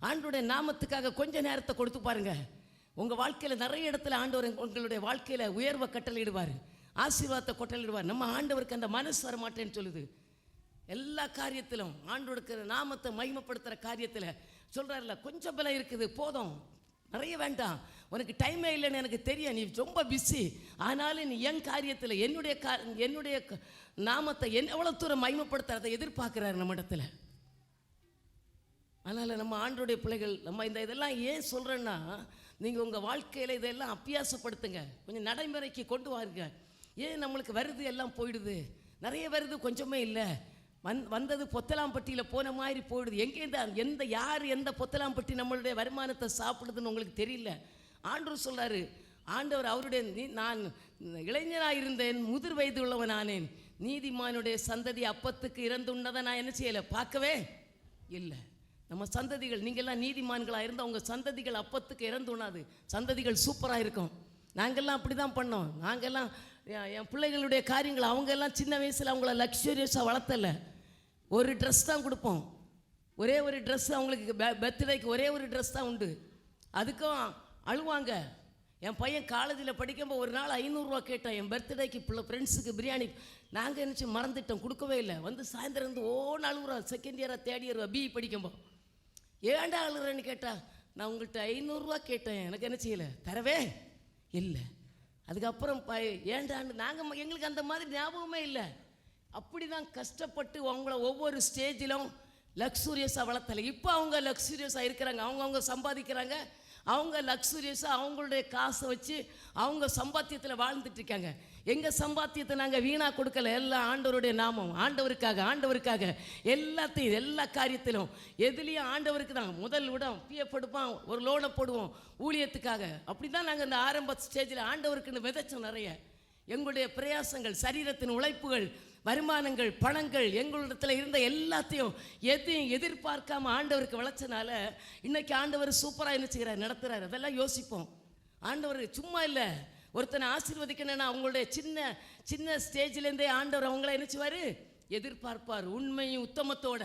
ஆண்டவருடைய நாமத்துக்காக கொஞ்சம் நேரத்தை கொடுத்து பாருங்க. உங்கள் வாழ்க்கையில் நிறைய இடத்துல ஆண்டவர் உங்களுடைய வாழ்க்கையில் உயர்வை கட்டளையிடுவார், ஆசீர்வாதத்தை கட்டளையிடுவார். நம்ம ஆண்டவருக்கு அந்த மனசு வர மாட்டேன்னு சொல்லுது. எல்லா காரியத்திலும் ஆண்டவருக்கு நாமத்தை மகிமைப்படுத்துகிற காரியத்தில் சொல்கிறார்ல, கொஞ்சம் பலம் இருக்குது போதும், நிறைய வேண்டாம், உனக்கு டைமே இல்லைன்னு எனக்கு தெரியும், நீ ரொம்ப பிஸி, ஆனாலும் நீ என் காரியத்தில் என்னுடைய நாமத்தை எவ்வளோ தூரம் மகிமைப்படுத்துறதை எதிர்பார்க்குறாரு நம்ம இடத்துல. அதனால் நம்ம ஆண்டோடைய பிள்ளைகள் நம்ம இதெல்லாம் ஏன் சொல்கிறேன்னா, நீங்கள் உங்கள் வாழ்க்கையில் இதெல்லாம் அபியாசப்படுத்துங்க, கொஞ்சம் நடைமுறைக்கு கொண்டு வாருங்க. ஏன் நம்மளுக்கு வருது எல்லாம் போயிடுது, நிறைய வருது கொஞ்சமே இல்லை, வந்தது பொத்தலாம்பட்டியில் போன மாதிரி போயிடுது. எங்கேருந்து யார் எந்த பொத்தலாம்பட்டி நம்மளுடைய வருமானத்தை சாப்பிடுதுன்னு உங்களுக்கு தெரியல. ஆண்டவர் சொல்கிறாரு, ஆண்டவர் அவருடைய நான் இளைஞனாக இருந்தேன், முதிர் வயது உள்ளவன் ஆனேன், நீதிமானுடைய சந்ததி அப்பத்துக்கு இறந்துண்ணதை நான் என்ன செய்யலை, பார்க்கவே இல்லை. நம்ம சந்ததிகள், நீங்கள்லாம் நீதிமான்களாக இருந்தால் உங்கள் சந்ததிகள் அப்பத்துக்கு இறந்துண்ணாது, சந்ததிகள் சூப்பராக இருக்கும். நாங்கள்லாம் அப்படி தான் பண்ணோம். நாங்கள்லாம் என் பிள்ளைகளுடைய காரியங்கள் அவங்கெல்லாம் சின்ன வயசில் அவங்கள லக்ஸூரியஸாக வளர்த்தலை. ஒரு ட்ரெஸ் தான் கொடுப்போம், ஒரே ஒரு ட்ரெஸ் அவங்களுக்கு பர்த்டேக்கு ஒரே ஒரு ட்ரெஸ் தான் உண்டு. அதுக்கும் அழுவாங்க. என் பையன் காலேஜில் படிக்கும்போது ஒரு நாள் 500 ரூபா கேட்டான் என் பர்த்டேக்கு. ஃப்ரெண்ட்ஸுக்கு பிரியாணி நாங்கள் நினச்சி மறந்துட்டோம், கொடுக்கவே இல்லை. சாயந்தரம் வந்து ஓன்னு அழுகுறா. செகண்ட் இயரா தேர்ட் இயரா பிஇ படிக்கும்போது, ஏன்டா அழுகுறேன்னு கேட்டா, நான் உங்கள்கிட்ட 500 ரூபா கேட்டேன், எனக்கு என்ன செய்யலை, தரவே இல்லை. அதுக்கப்புறம் ஏண்டான்னு எங்களுக்கு அந்த மாதிரி ஞாபகமே இல்லை. அப்படி தான் கஷ்டப்பட்டு அவங்கள ஒவ்வொரு ஸ்டேஜிலும் லக்ஸூரியஸாக வளர்த்தலை. இப்போ அவங்க லக்ஸூரியஸாக இருக்கிறாங்க, அவங்க சம்பாதிக்கிறாங்க, அவங்க லக்ஸூரியஸாக அவங்களுடைய காசை வச்சு அவங்க சம்பாத்தியத்தில் வாழ்ந்துட்டுருக்காங்க. எங்கள் சம்பாத்தியத்தை நாங்கள் வீணாக கொடுக்கல, எல்லாம் ஆண்டவருடைய நாமம், ஆண்டவருக்காக எல்லாத்தையும் எல்லா காரியத்திலும் எதுலேயும் ஆண்டவருக்கு தான் முதல் விடம். பிஎஃப் எடுப்போம், ஒரு லோனை போடுவோம் ஊழியத்துக்காக. அப்படி தான் நாங்கள் இந்த ஆரம்ப ஸ்டேஜில் ஆண்டவருக்குன்னு விதைச்சோம் நிறைய. எங்களுடைய பிரயாசங்கள், சரீரத்தின் உழைப்புகள் வருமானங்கள், பணங்கள், எங்களிடத்தில் இருந்த எல்லாத்தையும் எதையும் எதிர்பார்க்காம ஆண்டவருக்கு விளைச்சனால இன்னைக்கு ஆண்டவர் சூப்பராக என்ன செய்கிறார், நடத்துகிறார். அதெல்லாம் யோசிப்போம். ஆண்டவர் சும்மா இல்லை, ஒருத்தனை ஆசீர்வதிக்கணும்னா அவங்களுடைய சின்ன சின்ன ஸ்டேஜ்லேருந்தே ஆண்டவர் அவங்கள என்ன செய்வார், எதிர்பார்ப்பார். உண்மையும் உத்தமத்தோட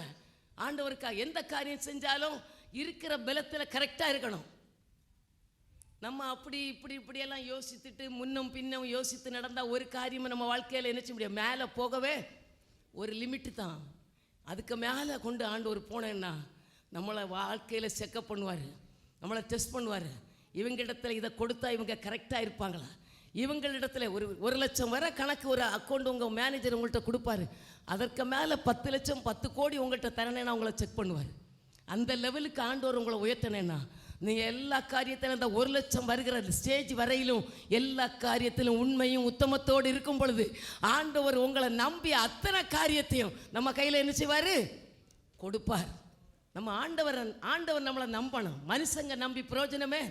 ஆண்டவருக்காக எந்த காரியம் செஞ்சாலும் இருக்கிற பலத்தில் கரெக்டாக இருக்கணும். நம்ம அப்படி இப்படியெல்லாம் யோசித்துட்டு முன்னும் பின்னும் யோசித்து நடந்தால் ஒரு காரியமும் நம்ம வாழ்க்கையில் என்ன செய்ய முடியும், மேலே போகவே ஒரு லிமிட்டு தான். அதுக்கு மேலே கொண்டு ஆண்டவர் போனேன்னா நம்மளை வாழ்க்கையில் செக்கப் பண்ணுவார், நம்மளை டெஸ்ட் பண்ணுவார். இவங்களிடத்தில் இதை கொடுத்தா இவங்க கரெக்டாக இருப்பாங்களா, இவங்களிடத்தில் ஒரு லட்சம் வர கணக்கு ஒரு அக்கௌண்ட் உங்கள் மேனேஜர் உங்கள்கிட்ட கொடுப்பாரு. அதற்கு மேலே 10 லட்சம் 10 கோடி உங்கள்கிட்ட தரணுன்னா உங்களை செக் பண்ணுவார். அந்த லெவலுக்கு ஆண்டவர் உங்களை உயர்த்தினேன்னா நீங்கள் எல்லா காரியத்திலும் அந்த 1 லட்சம் வருகிற ஸ்டேஜ் வரையிலும் எல்லா காரியத்திலும் உண்மையும் உத்தமத்தோடு இருக்கும் பொழுது ஆண்டவர் உங்களை நம்பி அத்தனை காரியத்தையும் நம்ம கையில் என்ன செய்வார், கொடுப்பார். நம்ம ஆண்டவர் நம்மளை நம்பணும். மனுஷங்க நம்பி பிரயோஜனமே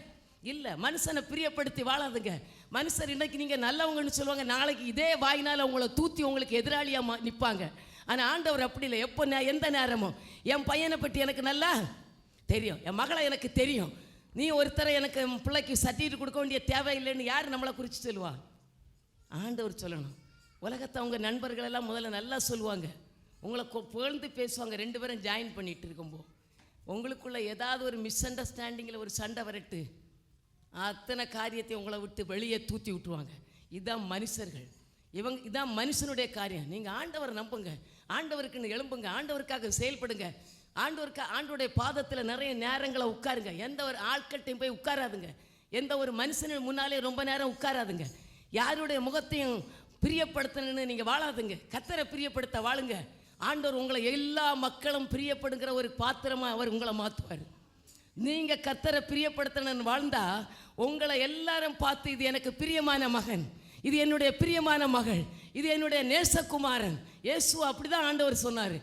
இல்லை. மனுஷனை பிரியப்படுத்தி வாழாதுங்க. மனுஷர் இன்னைக்கு நீங்கள் நல்லவங்கன்னு சொல்லுவாங்க, நாளைக்கு இதே வாயினால் உங்களை தூத்தி உங்களுக்கு எதிராளியாக நிற்பாங்க. ஆனால் ஆண்டவர் அப்படி இல்லை. எப்போ எந்த நேரமும் என் பையனை பற்றி எனக்கு நல்லா தெரியும், என் மகளை எனக்கு தெரியும், நீ ஒருத்தரை எனக்கு என் பிள்ளைக்கு சர்டிஃபிகேட் கொடுக்க வேண்டிய தேவையில்லைன்னு யார் நம்மளை குறித்து சொல்லுவா, ஆண்டவர் சொல்லணும். உலகத்தை அவங்க நண்பர்களெல்லாம் முதல்ல நல்லா சொல்லுவாங்க, உங்களை புகழ்ந்து பேசுவாங்க. 2 பேரும் ஜாயின் பண்ணிகிட்டு இருக்கும்போது உங்களுக்குள்ள ஏதாவது ஒரு மிஸ் அண்டர்ஸ்டாண்டிங்கில் ஒரு சண்டை வரட்டு, அத்தனை காரியத்தை உங்களை விட்டு வெளியே தூத்தி விட்டுருவாங்க. இதுதான் மனுஷர்கள். இதான் மனுஷனுடைய காரியம். நீங்கள் ஆண்டவரை நம்புங்க, ஆண்டவருக்குன்னு எழும்புங்க, ஆண்டவருக்காக செயல்படுங்க, ஆண்டவருடைய பாதத்தில் நிறைய நேரங்களை உட்காருங்க. எந்த ஒரு ஆட்கள்கிட்டையும் போய் உட்காராதுங்க, எந்த ஒரு மனுஷனுக்கு முன்னாலே ரொம்ப நேரம் உட்காராதுங்க, யாருடைய முகத்தையும் பிரியப்படுத்தணுன்னு நீங்கள் வாழாதுங்க, கர்த்தரை பிரியப்படுத்த வாழுங்க. ஆண்டவர் உங்களை எல்லா மக்களும் பிரியப்படுங்கிற ஒரு பாத்திரமாக அவர் உங்களை மாற்றுவார். நீங்கள் கர்த்தரை பிரியப்படுத்தணுன்னு வாழ்ந்தா உங்களை எல்லாரும் பார்த்து இது எனக்கு பிரியமான மகன், இது என்னுடைய பிரியமான மகள், இது என்னுடைய நேசகுமாரன். இயேசு அப்படிதான் ஆண்டவர் சொன்னார்,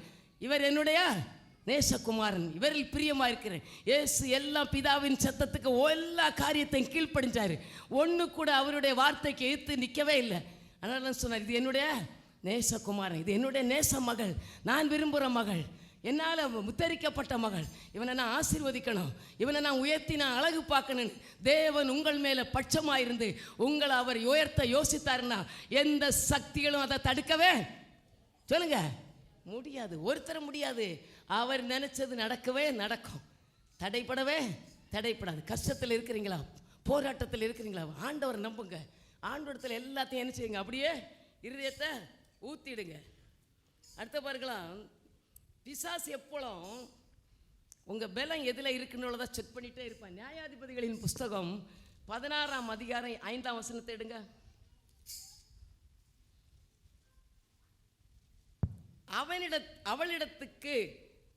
இவர் என்னுடைய நேசகுமாரன், இவரில் பிரியமாக இருக்கிறேன். இயேசு எல்லாம் பிதாவின் சத்தத்துக்கு எல்லா காரியத்தையும் கீழ்ப்படிஞ்சார். ஒன்று கூட அவருடைய வார்த்தைக்கு எதிர்த்து நிற்கவே இல்லை. அதனால சொன்னார், இது என்னுடைய நேசகுமாரன், இது என்னுடைய நேச மகள், நான் விரும்புகிற மகள், என்னால் முத்தரிக்கப்பட்ட மகள். இவனை நான் ஆசீர்வதிக்கணும், இவனை நான் உயர்த்தி நான் அழகு பார்க்கணும். தேவன் உங்கள் மேலே பட்சமாக இருந்து உங்களை அவர் உயர்த்த யோசித்தாருன்னா எந்த சக்திகளும் அதை தடுக்கவே சொல்லுங்க முடியாது. ஒருத்தர் முடியாது. அவர் நினைச்சது நடக்கவே நடக்கும், தடைப்படாது. கஷ்டத்தில் இருக்கிறீங்களா, போராட்டத்தில் இருக்கிறீங்களா, ஆண்டவர் நம்புங்க. ஆண்டவரத்தில் எல்லாத்தையும் என்ன செய்யுங்க, அப்படியே இருதயத்தை ஊற்றிடுங்க. அடுத்த பார்க்கலாம், பிசாசு எப்போதும் உங்கள் பலம் எதில் இருக்குன்னு தான் செக் பண்ணிகிட்டே இருப்பான். நியாயாதிபதிகளின் புஸ்தகம் 16ஆம் அதிகாரம் 5ஆம் வசனத்தை எடுங்க. அவளிடத்துக்கு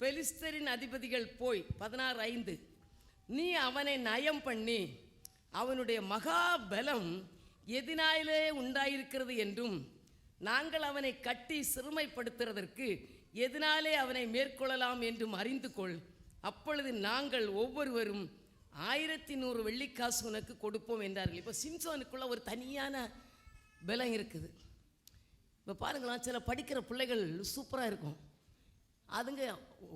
பெலிஸ்தரின் அதிபதிகள் போய் 16:5, நீ அவனை நயம் பண்ணி அவனுடைய மகாபலம் எதினாலே உண்டாயிருக்கிறது என்றும் நாங்கள் அவனை கட்டி சிறுமைப்படுத்துறதற்கு எதனாலே அவனை மேற்கொள்ளலாம் என்றும் அறிந்து கொள். அப்பொழுது நாங்கள் ஒவ்வொருவரும் 1100 வெள்ளிக்காசு உனக்கு கொடுப்போம் என்றார்கள். இப்போ சிம்சோனுக்குள்ள ஒரு தனியான பலம் இருக்குது. இப்போ பாருங்களா, சில படிக்கிற பிள்ளைகள் சூப்பராக இருக்கும். அதுங்க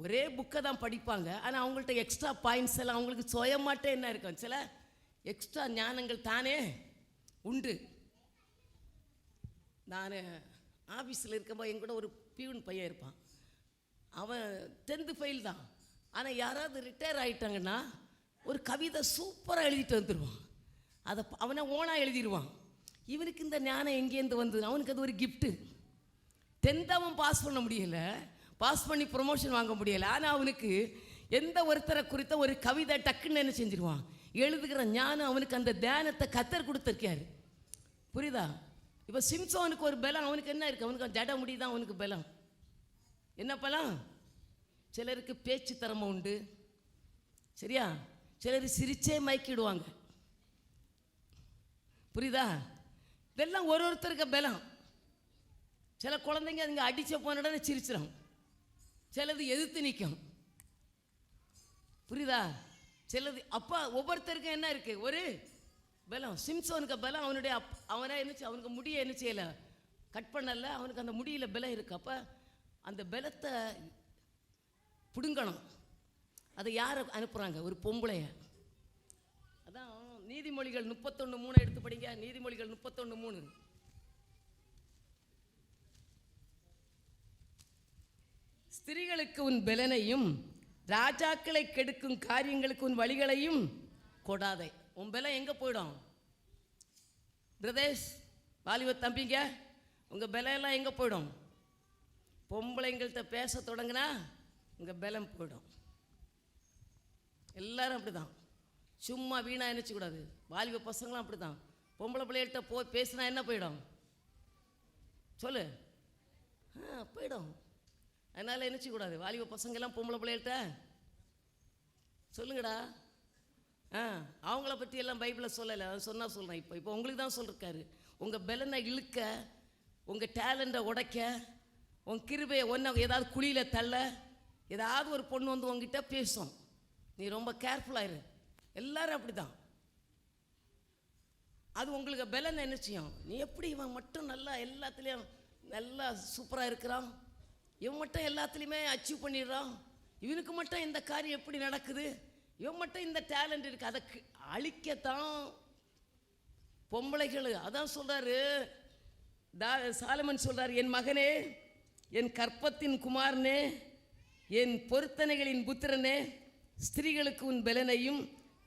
ஒரே புக்கை தான் படிப்பாங்க, ஆனால் அவங்கள்ட்ட எக்ஸ்ட்ரா பாயிண்ட்ஸ் எல்லாம் அவங்களுக்கு சுயமாட்டே என்ன இருக்கும், சில எக்ஸ்ட்ரா ஞானங்கள் தானே உண்டு. நான் ஆஃபீஸில் இருக்கும்போது என் கூட ஒரு பியூன் பையன் இருப்பான். அவன் 10th ஃபெயில் தான். ஆனால் யாராவது ரிட்டையர் ஆகிட்டாங்கன்னா ஒரு கவிதை சூப்பராக எழுதிட்டு வந்துடுவான். அதை அவனை ஓனாக எழுதிடுவான். இவனுக்கு இந்த ஞானம் எங்கேருந்து வந்தது, அவனுக்கு அது ஒரு கிஃப்ட்டு. 10th அவன் பாஸ் பண்ண முடியலை, பாஸ் பண்ணி ப்ரொமோஷன் வாங்க முடியலை. ஆனால் அவனுக்கு எந்த ஒருத்தரை குறித்த ஒரு கவிதை டக்குன்னு என்ன செஞ்சிருவான், எழுதுகிற ஞானம் அவனுக்கு அந்த தியானத்தை கத்தர் கொடுத்துருக்காரு. புரியுதா? இப்போ சிம்சோனுக்கு ஒரு பலம், அவனுக்கு என்ன இருக்குது, அவனுக்கு ஜட முடிதான் அவனுக்கு பலம். என்ன பலம்? சிலருக்கு பேச்சு திறமை உண்டு, சரியா? சிலர் சிரிச்சே மயக்கிடுவாங்க, புரியுதா? இதெல்லாம் ஒருத்தருக்கு பலம். சில குழந்தைங்க அதுங்க அடிச்ச போன உடனே சிரிச்சிடும், சிலது எதிர்த்து நிற்கும், புரியுதா? சிலது அப்பா ஒவ்வொருத்தருக்கும் என்ன இருக்குது, ஒரு பலம். சிம்சோனுக்கு பலம் அவனுடைய அவனை என்ன அவனுக்கு முடிய என்ன செய்யலை, கட் பண்ணல, அவனுக்கு அந்த முடியில் பலம் இருக்கு. அப்போ அந்த பலத்தை பிடுங்கணும். அதை யாரை அனுப்புகிறாங்க? ஒரு பொம்பளைய. அதான் நீதிமொழிகள் 31:3 எடுத்து படிங்க. நீதிமொழிகள் 31:3. ஸ்திரீகளுக்கு உன் பலனையும் ராஜாக்களை கெடுக்கும் காரியங்களுக்கு உன் வழிகளையும் கொடாதே. உன் பலம் எங்கே போயிடும்? பிரதேஷ், வாலிப தம்பிங்க, உங்கள் பலம் எல்லாம் எங்கே போயிடும்? பொம்பளைங்கள்ட்ட பேச தொடங்கினா உங்கள் பலம் போயிடும். எல்லாரும் அப்படி தான், சும்மா வீணாக நினச்சிக்கூடாது. வாலிப பசங்களும் அப்படி தான். பொம்பளை பிள்ளைகள்கிட்ட போய் பேசினா என்ன போயிடும்? சொல்லு. போயிடும். அதனால் நினச்சிக்கூடாது. வாலிப பசங்கள்லாம் பொம்பளை பிள்ளைகள்கிட்ட சொல்லுங்கடா. அவங்கள பற்றி எல்லாம் பைபிளில் சொல்லலை, அதை சொன்னால் சொல்கிறேன். இப்போ உங்களுக்கு தான் சொல்லிருக்காரு. உங்கள் பலனை இழுக்க, உங்கள் டேலண்ட்டை உடைக்க, உங்கள் கிருபையை ஒன்றை ஏதாவது குழியில் தள்ள, ஏதாவது ஒரு பொண்ணு வந்து உங்ககிட்ட பேசும். நீ ரொம்ப கேர்ஃபுல்லாயிரு. எல்லாரும் அப்படி தான். அது உங்களுக்கு பலன் என்ன செய்யும்? நீ எப்படி இவன் மட்டும் நல்லா எல்லாத்துலேயும் நல்லா சூப்பராக இருக்கிறான், இவன் மட்டும் எல்லாத்துலேயுமே அச்சீவ் பண்ணிடுறான், இவனுக்கு மட்டும் இந்த காரியம் எப்படி நடக்குது, இவன் மட்டும் இந்த டேலண்ட் இருக்குது, அதை அழிக்கத்தான் பொம்பளைகள். அதான் சொல்கிறாரு சாலமன் சொல்கிறார், என் மகனே, என் கற்பத்தின் குமாரனே, என் பொருத்தனைகளின் புத்திரனே, ஸ்திரீகளுக்கு உன் பலனையும்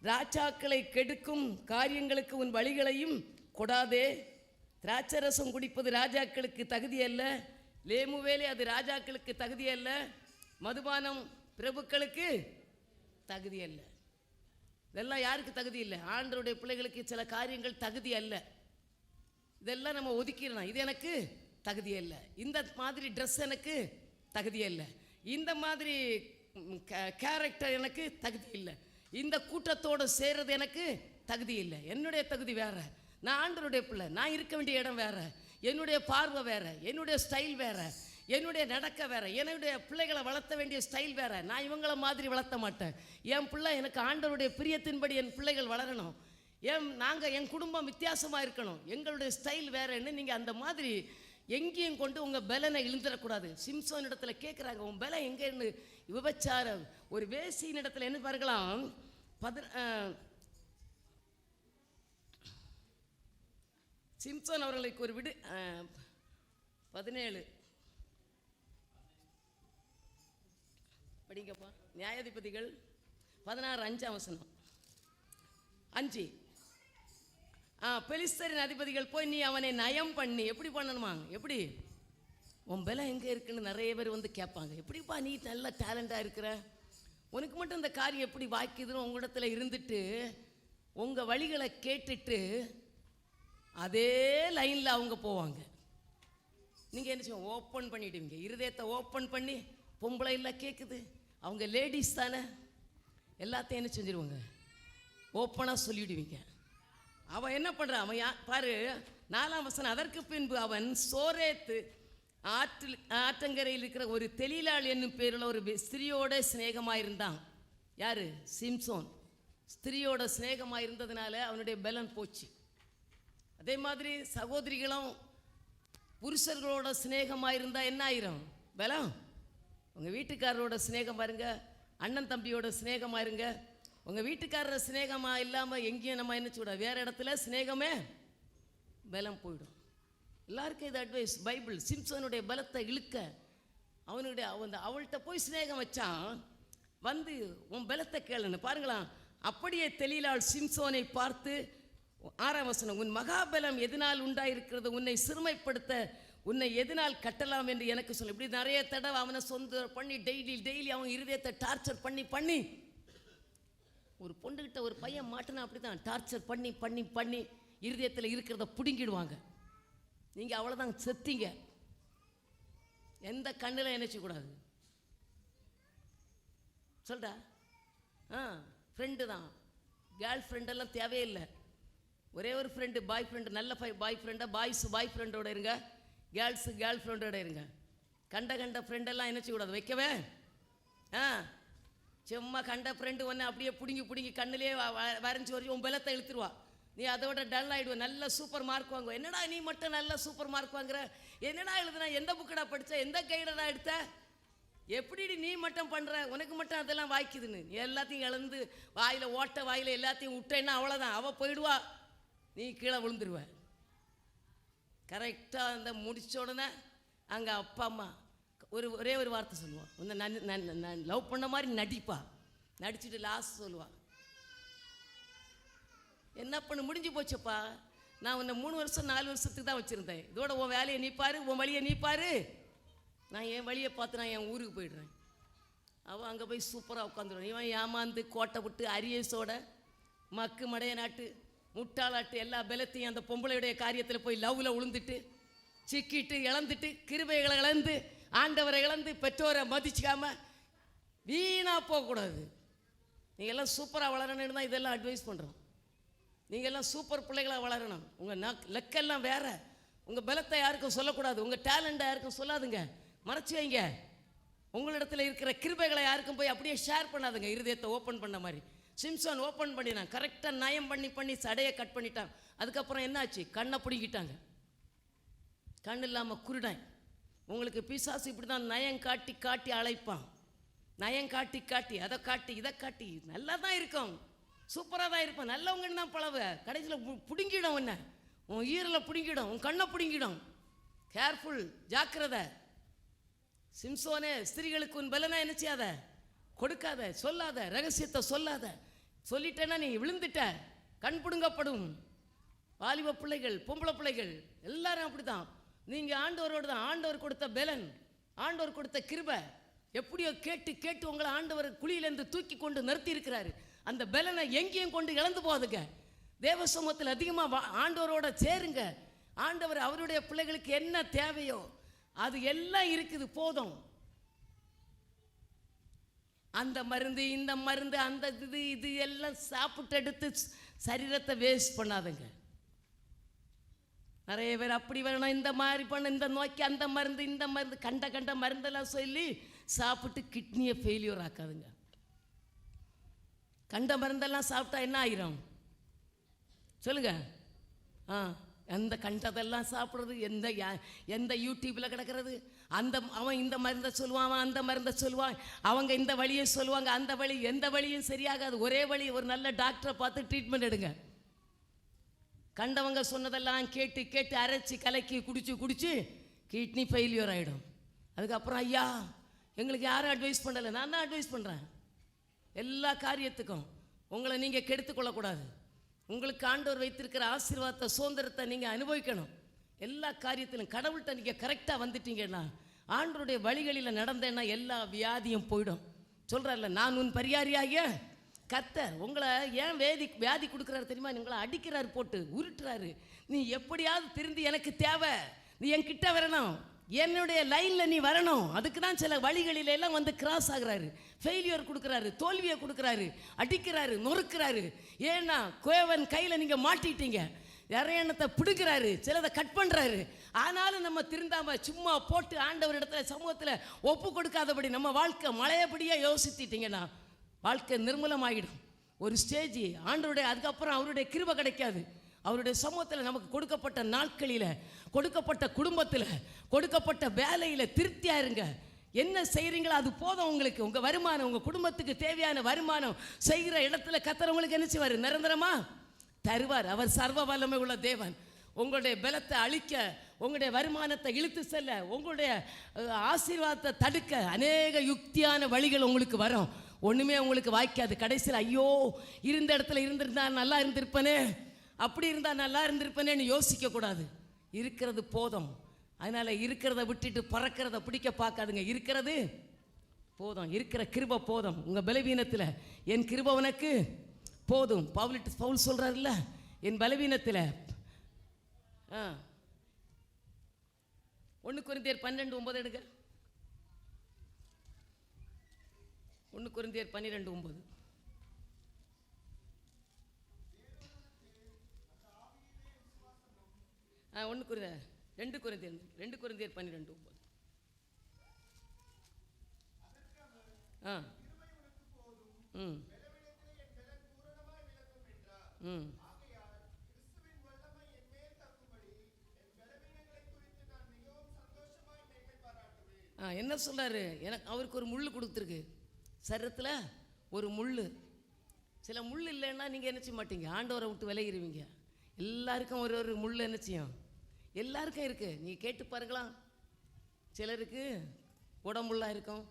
ராஜாக்களை கெடுக்கும் காரியங்களுக்கு உன் வழிகளையும் கொடாதே. திராட்சரசம் குடிப்பது ராஜாக்களுக்கு தகுதி அல்ல, லேமுவேலே அது ராஜாக்களுக்கு தகுதி அல்ல, மதுபானம் பிரபுக்களுக்கு தகுதி அல்ல. இதெல்லாம் யாருக்கு தகுதி இல்லை? ஆண்டவருடைய பிள்ளைகளுக்கு சில காரியங்கள் தகுதி அல்ல. இதெல்லாம் நம்ம ஒதுக்கிடணும். இது எனக்கு தகுதி அல்ல, இந்த மாதிரி ட்ரெஸ் எனக்கு தகுதி அல்ல, இந்த மாதிரி கேரக்டர் எனக்கு தகுதி இல்லை, இந்த கூட்டத்தோடு சேர்றது எனக்கு தகுதி இல்லை. என்னுடைய தகுதி வேற, நான் ஆண்டவருடைய பிள்ளை, நான் இருக்க வேண்டிய இடம் வேற, என்னுடைய பார்வை வேற, என்னுடைய ஸ்டைல் வேற, என்னுடைய நடக்க வேற, என்னுடைய பிள்ளைகளை வளர்த்த வேண்டிய ஸ்டைல் வேற. நான் இவங்கள மாதிரி வளர்த்த மாட்டேன். என் பிள்ளை எனக்கு ஆண்டவருடைய பிரியத்தின்படி என் பிள்ளைகள் வளரணும். என் குடும்பம் வித்தியாசமாக இருக்கணும், எங்களுடைய ஸ்டைல் வேறன்னு நீங்கள் அந்த மாதிரி எங்கேயும் கொண்டு உங்கள் பலனை இழுந்துடக்கூடாது. சிம்சோன் இடத்துல கேட்குறாங்க, உன் பலம் எங்கேன்னு. விபச்சாரம் ஒரு வேசியின் இடத்துல என்ன பார்க்கலாம், சிம்சோன் அவர்களுக்கு ஒரு 17 படிங்கப்பா. நியாயாதிபதிகள் 16:5 பெலிஸ்தரின் அதிபதிகள் போய் நீ அவனை நயம் பண்ணி. எப்படி பண்ணணுமா? எப்படி? உன் பலம் எங்கே இருக்குன்னு நிறைய பேர் வந்து கேட்பாங்க. எப்படிப்பா நீ நல்ல டேலண்டாக இருக்கிற, உனக்கு மட்டும் இந்த காரியம் எப்படி வாய்க்குதுன்னு உங்களிடத்துல இருந்துட்டு உங்கள் வழிகளை கேட்டுட்டு அதே லைனில் அவங்க போவாங்க. நீங்கள் என்ன செய்வோம்? ஓப்பன் பண்ணிவிடுவீங்க, இருதயத்தை ஓப்பன் பண்ணி. பொம்பளை இல்லை கேட்குது, அவங்க லேடிஸ் தானே, எல்லாத்தையும் என்ன செஞ்சிருவாங்க? ஓப்பனாக சொல்லிவிடுவீங்க. அவன் என்ன பண்ணுறான்? அவன் பாரு 4ஆம் வசனம், அதற்கு பின்பு அவன் சோரேத்து ஆற்றங்கரையில் இருக்கிற ஒரு தெளிலாள் என்னும் பேரில் ஒரு ஸ்திரியோட சிநேகமாயிருந்தான். யாரு? சிம்சோன். ஸ்திரியோட சிநேகமாக இருந்ததுனால அவனுடைய பலன் போச்சு. அதே மாதிரி சகோதரிகளும் புருஷர்களோட சிநேகமாக இருந்தால் என்ன ஆயிரும்? பலம். உங்கள் வீட்டுக்காரரோட சிநேகம் பாருங்க, அண்ணன் தம்பியோட சிநேகமாக இருங்க. உங்கள் வீட்டுக்காரர சிநேகமாக இல்லாமல் எங்கேயும் நம்ம என்ன சொல்ல, வேறு இடத்துல சிநேகமே பலம் போயிடும். எல்லாருக்கும் இது அட்வைஸ். பைபிள் சிம்சோனுடைய பலத்தை இழுக்க அவள்கிட்ட போய் சிநேகம் வச்சான். வந்து உன் பலத்தை கேளுன்னு பாருங்களாம். அப்படியே தெளிலாள் சிம்சோனை பார்த்து 6ஆம் வசனம், உன் மகாபலம் எதனால் உண்டாயிருக்கிறது, உன்னை சிறுமைப்படுத்த உன்னை எதனால் கட்டலாம் என்று எனக்கு சொல்லு. இப்படி நிறைய தடவை அவனை சொந்த பண்ணி டெய்லி அவன் இருதயத்தை டார்ச்சர் பண்ணி ஒரு பொண்ணுகிட்ட ஒரு பையன் மாட்டினா அப்படி தான் டார்ச்சர் பண்ணி இருதயத்தில் இருக்கிறத பிடுங்கிடுவாங்க. நீங்கள் அவ்வளோதான் செத்தீங்க. எந்த கண்ணில் நினைச்சக்கூடாது. சொல்டா. ஃப்ரெண்டு தான், கேர்ள் ஃப்ரெண்டெல்லாம் தேவையில்லை. ஒரே ஒரு ஃப்ரெண்டு, பாய் ஃப்ரெண்டு, நல்ல பாய் ஃப்ரெண்டாக பாய் ஃப்ரெண்டோட இருங்க, கேர்ள்ஸு கேர்ள் ஃப்ரெண்டோட இருங்க. கண்ட ஃப்ரெண்டெல்லாம் நினைச்சக்கூடாது, வைக்கவே. சும்மா கண்ட ஃப்ரெண்டு ஒன்று அப்படியே பிடுங்கி கண்ணிலே வரைஞ்சி உன் பலத்தை இழுத்துருவா. நீ அதோட டல் ஆகிடுவ. நல்ல சூப்பர் மார்க் வாங்குவ. என்னடா நீ மட்டும் நல்ல சூப்பர் மார்க் வாங்குற, என்னடா எழுதுனா, எந்த புக்கடா படித்த, எந்த கைடடா எடுத்த, எப்படி நீ மட்டும் பண்ணுற, உனக்கு மட்டும் அதெல்லாம் வாய்க்குதுன்னு நீ எல்லாத்தையும் இழந்து வாயில் ஓட்ட வாயில் எல்லாத்தையும் விட்டேன்னா அவ்வளோதான், அவள் போயிடுவா, நீ கீழே விழுந்துருவ. கரெக்டாக அந்த முடிச்ச உடனே அங்கே அப்பா அம்மா ஒரே ஒரு வார்த்தை சொல்லுவாள், உன்னை நான் லவ் பண்ண மாதிரி நடிப்பா. நடிச்சுட்டு லாஸ்ட் சொல்லுவாள், என்ன பண்ண முடிஞ்சு போச்சப்பா, நான் உன்னை 3 வருஷம் 4 வருஷத்துக்கு தான் வச்சுருந்தேன், இதோட உன் வேலையை நீ பாரு, உன் வழியை நீ பாரு, நான் என் வழியை பார்த்து நான் என் ஊருக்கு போயிடுறேன். அவள் அங்கே போய் சூப்பராக உட்காந்துருவான். இவன் ஏமாந்து கோட்டை விட்டு அரியஸோட மக்கு மடைய நாட்டு முட்டாளாட்டு எல்லா பலத்தையும் அந்த பொம்பளையுடைய காரியத்தில் போய் லவ்வில் விழுந்துட்டு சிக்கிட்டு இழந்துட்டு கிருபைகளை இழந்து ஆண்டவரை இழந்து பெற்றோரை மதிச்சிக்காம வீணாக போகக்கூடாது. நீங்கள் எல்லாம் சூப்பராக வளரணும்னு தான் இதெல்லாம் அட்வைஸ் பண்ணுறோம். நீங்கள் எல்லாம் சூப்பர் பிள்ளைகளாக வளரணும். உங்கள் லெக்கெல்லாம் வேற. உங்கள் பலத்தை யாருக்கும் சொல்லக்கூடாது, உங்கள் டேலண்ட்டை யாருக்கும் சொல்லாதுங்க, மறைச்சி வைங்க. உங்களிடத்தில் இருக்கிற கிருபைகளை யாருக்கும் போய் அப்படியே ஷேர் பண்ணாதுங்க. இருதயத்தை ஓப்பன் பண்ண மாதிரி சிம்சன் ஓப்பன் பண்ணினான். கரெக்டாக நயம் பண்ணி சடையை கட் பண்ணிட்டான். அதுக்கப்புறம் என்னாச்சு, கண்ணை பிடிக்கிட்டாங்க. கண் இல்லாமல் குருடான். உங்களுக்கு பிசாசு இப்படி தான் நயம் காட்டி காட்டி அழைப்பான். நயம் காட்டி காட்டி அதை காட்டி இதை காட்டி நல்லா தான் இருக்கும், சூப்பராக தான் இருப்பான், நல்லவங்கன்னு தான் பழவ, கடைசியில் பிடுங்கிடும், என்ன உன் ஈரலை பிடுங்கிடும், உன் கண்ணை பிடுங்கிடும். கேர்ஃபுல், ஜாக்கிரதை. சிம்சோனே, ஸ்திரீகளுக்கு உன் பலனா என்ன செய்யாத, கொடுக்காத, சொல்லாத, ரகசியத்தை சொல்லாத. சொல்லிட்டேன்னா நீ விழுந்துட்ட, கண் பிடுங்கப்படும். வாலிப பிள்ளைகள், பொம்பளை பிள்ளைகள் எல்லாரும் அப்படி தான். நீங்கள் ஆண்டவரோடு தான். ஆண்டவர் கொடுத்த பலன், ஆண்டவர் கொடுத்த கிருபை எப்படியோ கேட்டு கேட்டு உங்களை ஆண்டவர் குழியிலேருந்து தூக்கி கொண்டு நிறுத்தி இருக்கிறாரு. அந்த பலனை எங்கேயும் கொண்டு இழந்து போகுதுங்க. தேவ சமூகத்தில் அதிகமாக ஆண்டவரோட சேருங்க. ஆண்டவர் அவருடைய பிள்ளைகளுக்கு என்ன தேவையோ அது எல்லாம் இருக்குது, போதும். அந்த மருந்து இந்த மருந்து அந்த இது எல்லாம் சாப்பிட்டு எடுத்து சரீரத்தை வேஸ்ட் பண்ணாதுங்க. நிறைய பேர் அப்படி வேணும், இந்த மாதிரி பண்ண, இந்த நோக்கி அந்த மருந்து இந்த மருந்து கண்ட மருந்தெல்லாம் சொல்லி சாப்பிட்டு கிட்னியை ஃபெயிலியர் ஆக்காதுங்க. கண்ட மருந்தெல்லாம் சாப்பிட்டா என்ன ஆகிரும் சொல்லுங்க. எந்த கண்டதெல்லாம் சாப்பிட்றது, எந்த யூடியூப்பில் கிடக்கிறது, அவன் இந்த மருந்தை சொல்லுவான், அவன் அந்த மருந்தை சொல்லுவான், அவங்க இந்த வழியை சொல்லுவாங்க, அந்த வழி எந்த வழியும் சரியாகாது. ஒரே வழி, ஒரு நல்ல டாக்டரை பார்த்து ட்ரீட்மெண்ட் எடுங்க. கண்டவங்க சொன்னதெல்லாம் கேட்டு கேட்டு அரைச்சி கலக்கி குடிச்சு கிட்னி ஃபெயிலியர் ஆகிடும். அதுக்கப்புறம் ஐயா எங்களுக்கு யாரும் அட்வைஸ் பண்ணலை, நான் தான் அட்வைஸ் பண்ணுறேன். எல்லா காரியத்துக்கும் உங்களை நீங்கள் கெடுத்துக்கொள்ளக்கூடாது. உங்களுக்கு ஆண்டவர் வைத்திருக்கிற ஆசீர்வாதத்தை, சுதந்திரத்தை நீங்கள் அனுபவிக்கணும். எல்லா காரியத்திலும் கடவுள்கிட்ட நீங்கள் கரெக்டாக வந்துட்டீங்கன்னா, ஆண்டவருடைய வழிகளில் நடந்தேன்னா எல்லா வியாதியும் போயிடும். சொல்கிறார்ல, நான் உன் பரிகாரியாகிய கர்த்தர். உங்களை ஏன் வியாதி கொடுக்குறாரு தெரியுமா? உங்களை அடிக்கிறாரு, போட்டு உருட்டுறாரு. நீ எப்படியாவது திருந்தி எனக்கு தேவை, நீ என்கிட்ட வரணும், என்னுடைய லைனில் நீ வரணும். அதுக்கு தான் சில வழிகளில் எல்லாம் வந்து கிராஸ் ஆகுறாரு, ஃபெயிலியர் கொடுக்குறாரு, தோல்வியை கொடுக்குறாரு, அடிக்கிறாரு, நொறுக்கிறாரு. ஏன்னா கோவன் கையில் நீங்கள் மாட்டிட்டீங்க. நிறைய எண்ணத்தை பிடுக்கிறாரு, சிலதை கட் பண்ணுறாரு. ஆனாலும் நம்ம திருந்தாம சும்மா போட்டு ஆண்டவர் இடத்துல சமூகத்தில் ஒப்பு கொடுக்காதபடி நம்ம வாழ்க்கை மழையபடியே யோசித்திட்டீங்கன்னா வாழ்க்கை நிர்மூலமாகிடும். ஒரு ஸ்டேஜ் ஆண்டவருடைய, அதுக்கப்புறம் அவருடைய கிருபை கிடைக்காது. அவருடைய சமூகத்தில் நமக்கு கொடுக்கப்பட்ட நாட்களில், கொடுக்கப்பட்ட குடும்பத்தில், கொடுக்கப்பட்ட வேலையில் திருப்தியாக இருங்க. என்ன செய்கிறீங்களோ அது போதும் உங்களுக்கு. உங்கள் வருமானம், உங்கள் குடும்பத்துக்கு தேவையான வருமானம் செய்கிற இடத்துல கர்த்தர் உங்களுக்கு என்ன செய்வார்? நிரந்தரமாக தருவார். அவர் சர்வ வல்லமை உள்ள தேவன். உங்களுடைய பலத்தை அழிக்க, உங்களுடைய வருமானத்தை இழுத்து செல்ல, உங்களுடைய ஆசீர்வாதத்தை தடுக்க அநேக யுக்தியான வழிகள் உங்களுக்கு வரும். ஒன்றுமே உங்களுக்கு வாய்க்காது. கடைசியில் ஐயோ இருந்த இடத்துல இருந்திருந்தா நல்லா இருந்திருப்பேனே, அப்படி இருந்தால் நல்லா இருந்திருப்பேனேன்னு யோசிக்கக்கூடாது. இருக்கிறது போதும். அதனால் இருக்கிறத விட்டுட்டு பறக்கிறத பிடிக்க பார்க்காதுங்க. இருக்கிறது போதும், இருக்கிற கிருபை போதும். உங்கள் பலவீனத்தில் என் கிருபை உனக்கு போதும். பவுல் சொல்கிறாருல்ல, என் பலவீனத்தில் 1 கொரிந்தியர் 12:9 எடுங்க. 1 கொரிந்தியர் 12:9. ஒன்று கொரிந்தியர் 2 கொரிந்தியர் 12:9. என்ன சொல்கிறாரு, எனக்கு அவருக்கு ஒரு முள் கொடுத்துருக்கு சரீரத்தில், ஒரு முள். சில முள் இல்லைன்னா நீங்கள் என்ன செய்ய மாட்டீங்க, ஆண்டவரை விட்டு விலகிடுவீங்க. எல்லாருக்கும் ஒரு ஒரு முள் என்ன செய்யும், எல்லாருக்கும் இருக்குது. நீங்கள் கேட்டு பாருங்களா, சிலருக்கு உடம்புள்ளாக இருக்கும்,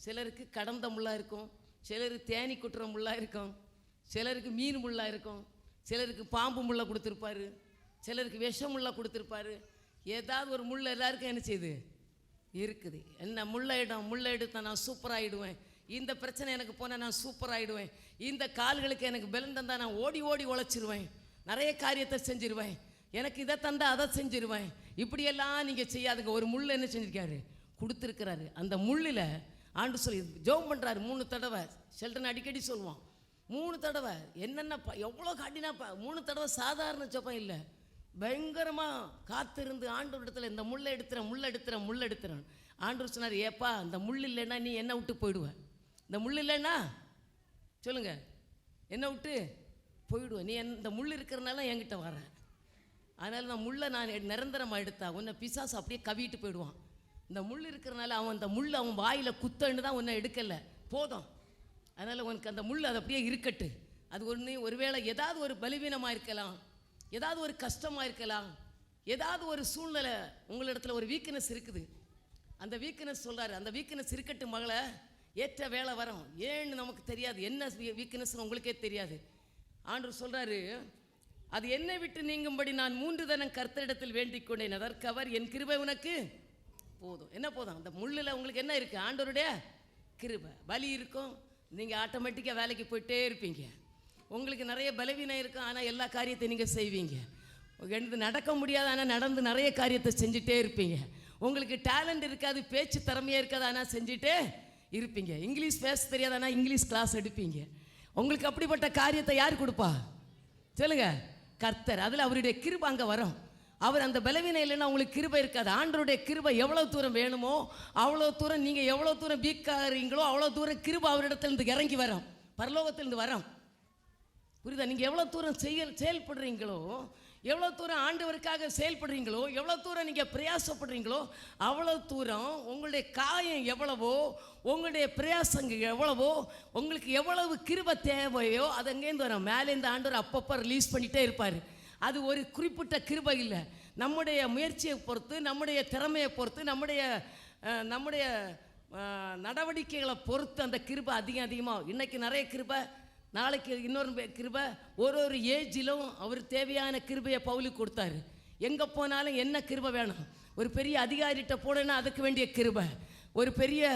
சிலருக்கு கடந்த முள்ளாக இருக்கும், சிலருக்கு தேனி குட்டுற முள்ளாக இருக்கும், சிலருக்கு மீன் முள்ளாக இருக்கும், சிலருக்கு பாம்பு முள்ளை கொடுத்துருப்பாரு, சிலருக்கு விஷம் முள்ளை கொடுத்துருப்பாரு. ஏதாவது ஒரு முள் எல்லாருக்கும் என்ன செய்யுது இருக்குது. என்ன முள்ளை எடுத்தால் நான் சூப்பராகிடுவேன், இந்த பிரச்சனை எனக்கு போனால் நான் சூப்பராகிடுவேன், இந்த கால்களுக்கு எனக்கு பலன் தந்தால் நான் ஓடி ஓடி உழைச்சிருவேன், நிறைய காரியத்தை செஞ்சிருவேன், எனக்கு இதை தந்தால் அதை செஞ்சிருவேன். இப்படியெல்லாம் நீங்கள் செய்யாதுங்க. ஒரு முள் என்ன செஞ்சுருக்காரு, கொடுத்துருக்கிறாரு. அந்த முள்ளில் ஆண்டு சொல்லி ஜெபம் பண்ணுறாரு 3 தடவை. ஷெல்டன் அடிக்கடி சொல்லுவான் 3 தடவை. என்னென்ன எவ்வளோ காட்டினா 3 தடவை சாதாரண ஜெபம் இல்லை, பயங்கரமாக காத்திருந்து ஆண்டவர் இடத்துல இந்த முள்ளை எடுத்துறேன். ஆண்டவர் சொன்னார், ஏப்பா இந்த முள் இல்லைன்னா நீ என்ன விட்டு போயிடுவேன், இந்த முள் இல்லைன்னா சொல்லுங்க என்ன விட்டு போயிடுவேன், நீ இந்த முள் இருக்கிறனால என்கிட்ட வர, அதனால் நான் முள்ளை நான் நிரந்தரமாக எடுத்தா உன்னை பிசாசு அப்படியே கவிட்டு போயிடுவான். இந்த முள் இருக்கிறனால அவன் அந்த முள் அவன் வாயில் குத்தன்னு தான் உன்னை எடுக்கலை போதும், அதனால் உனக்கு அந்த முள் அது அப்படியே இருக்கட்டு. அது ஒருவேளை ஏதாவது ஒரு பலவீனமாக இருக்கலாம், ஏதாவது ஒரு கஷ்டமாக இருக்கலாம், ஏதாவது ஒரு சூழ்நிலை உங்களிடத்துல ஒரு வீக்னஸ் இருக்குது. அந்த வீக்னஸ் சொல்கிறாரு, அந்த வீக்னஸ் இருக்கட்டும் மகளை, ஏற்ற வேலை வரும். ஏன்னு நமக்கு தெரியாது, என்ன வீக்னஸ்னு உங்களுக்கே தெரியாது. ஆண்டவர் சொல்கிறாரு, அது என்னை விட்டு நீங்கும்படி நான் 3 தரம் கர்த்தரிடத்தில் வேண்டிக் கொண்டேன், அதற்கு அவர் என் கிருபை உனக்கு போதும். என்ன போதும், அந்த முள்ளில் உங்களுக்கு என்ன இருக்குது, ஆண்டவருடைய கிருபை. வலி இருக்கும், நீங்கள் ஆட்டோமேட்டிக்காக வேலைக்கு போயிட்டே இருப்பீங்க. உங்களுக்கு நிறைய பலவீனம் இருக்கும், ஆனால் எல்லா காரியத்தையும் நீங்கள் செய்வீங்க. எனக்கு நடக்க முடியாது, ஆனால் நடந்து நிறைய காரியத்தை செஞ்சுட்டே இருப்பீங்க. உங்களுக்கு டேலண்ட் இருக்காது, பேச்சு திறமையாக இருக்காது, ஆனால் செஞ்சுட்டே இருப்பீங்க. இங்கிலீஷ் பேச தெரியாது, ஆனால் இங்கிலீஷ் கிளாஸ் எடுப்பீங்க. உங்களுக்கு அப்படிப்பட்ட காரியத்தை யார் கொடுப்பா சொல்லுங்க, கர்த்தர். அதில் அவருடைய கிருபை அங்கே வரும். அவர் அந்த பலவீனம் இல்லைன்னா உங்களுக்கு கிருபை இருக்காது. ஆண்டவருடைய கிருபை எவ்வளோ தூரம் வேணுமோ அவ்வளோ தூரம், நீங்கள் எவ்வளோ தூரம் வீக்காகிறீங்களோ அவ்வளோ தூரம் கிருபை அவரிடத்துலேருந்து இறங்கி வரும், பரலோகத்திலேருந்து வரும். புரியுதா? நீங்கள் எவ்வளோ தூரம் செயல்படுறீங்களோ, எவ்வளோ தூரம் ஆண்டவருக்காக செயல்படுறீங்களோ, எவ்வளோ தூரம் நீங்கள் பிரயாசப்படுறீங்களோ அவ்வளோ தூரம் உங்களுடைய காயம் எவ்வளவோ, உங்களுடைய பிரயாசங்கள் எவ்வளவோ, உங்களுக்கு எவ்வளவு கிருபை தேவையோ அது அங்கேருந்து வரும். மேலேருந்து ஆண்டவர் அப்பப்போ ரிலீஸ் பண்ணிகிட்டே இருப்பார். அது ஒரு குறிப்பிட்ட கிருபை இல்லை, நம்முடைய முயற்சியை பொறுத்து, நம்முடைய திறமையை பொறுத்து, நம்முடைய நடவடிக்கைகளை பொறுத்து அந்த கிருபை அதிகமாக. இன்றைக்கி நிறைய கிருபை, நாளைக்கு இன்னொரு கிருபை. ஒரு ஏஜிலும் அவர் தேவையான கிருபையை பவுலுக்கு கொடுத்தாரு. எங்கே போனாலும் என்ன கிருபை வேணும், ஒரு பெரிய அதிகாரிகிட்ட போனேன்னா அதுக்கு வேண்டிய கிருபை, ஒரு பெரிய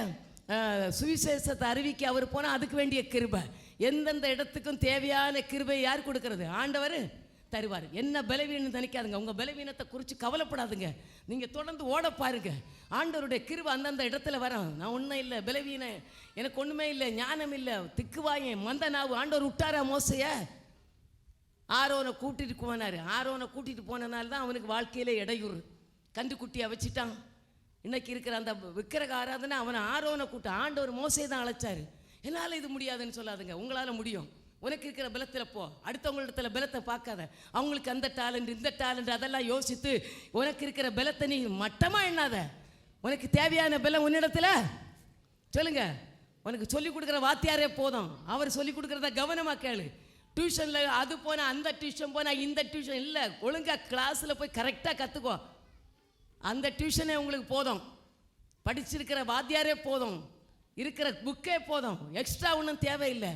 சுவிசேஷத்தை அறிவிக்க அவர் போனால் அதுக்கு வேண்டிய கிருபை, எந்தெந்த இடத்துக்கும் தேவையான கிருபை யார் கொடுக்கறது, ஆண்டவர் தருவார். என்ன பலவீனம் நினைக்காதுங்க, உங்கள் பலவீனத்தை குறித்து கவலைப்படாதுங்க, நீங்கள் தொடர்ந்து ஓட பாருங்க. ஆண்டவருடைய கிருபை அந்தந்த இடத்துல வரும். நான் ஒன்றும் இல்லை, பலவீனம் எனக்கு ஒன்றுமே இல்லை, ஞானம் இல்லை, திக்குவாயன் மந்த நாவு. ஆண்டவர் விட்டாரா மோசைய? ஆரோனை கூட்டிகிட்டு போனார். ஆரோனை கூட்டிகிட்டு போனனால தான் அவனுக்கு வாழ்க்கையில் இடையூறு. கண்டுக்குட்டியை வச்சுட்டான். இன்னைக்கு இருக்கிற அந்த விக்கிரக ஆராதனை அவனை ஆரோனை ஆண்டவர் மோசையை தான் அழைச்சார். என்னால் இது முடியாதுன்னு சொல்லாதுங்க, உங்களால் முடியும். உனக்கு இருக்கிற பலத்தில் போ, அடுத்தவங்களிடத்துல பலத்தை பார்க்காத. அவங்களுக்கு அந்த டேலண்ட் இந்த டேலண்ட் அதெல்லாம் யோசித்து உனக்கு இருக்கிற பலத்தை நீ மட்டமாக எண்ணாத. உனக்கு தேவையான பலம் உன்னிடத்துல சொல்லுங்க. உனக்கு சொல்லிக் கொடுக்குற வாத்தியாரே போதும், அவர் சொல்லிக் கொடுக்குறத கவனமாக கேளு. டியூஷனில் அது போனால் அந்த டியூஷன் போனால் இந்த டியூஷன் இல்லை, ஒழுங்காக கிளாஸில் போய் கரெக்டாக கற்றுக்கோ. அந்த டியூஷனே உங்களுக்கு போதும், படிச்சிருக்கிற வாத்தியாரே போதும், இருக்கிற புக்கே போதும், எக்ஸ்ட்ரா ஒன்றும் தேவையில்லை.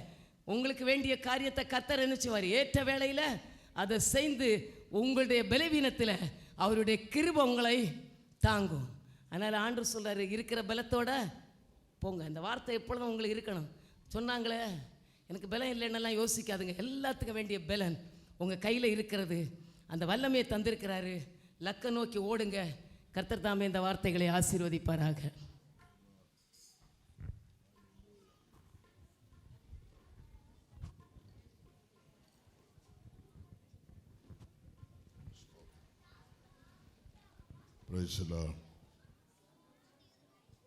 உங்களுக்கு வேண்டிய காரியத்தை கர்த்தர் நினைச்சுவார். ஏற்ற வேளையில் அதை செய்து உங்களுடைய பலவீனத்தில் அவருடைய கிருபை உங்களை தாங்கும். அதனால் ஆண்டவர் சொல்கிறாரு, இருக்கிற பலத்தோட போங்க. இந்த வார்த்தை எப்பொழுதும் உங்களுக்கு இருக்கணும். சொன்னாங்களே எனக்கு பலம் இல்லைன்னெல்லாம் யோசிக்காதுங்க. எல்லாத்துக்கும் வேண்டிய பலன் உங்கள் கையில் இருக்கிறது. அந்த வல்லமையை தந்திருக்கிறாரு. லக்க நோக்கி ஓடுங்க. கர்த்தர் தாமே இந்த வார்த்தைகளை ஆசீர்வதிப்பாராக. Praise the Lord.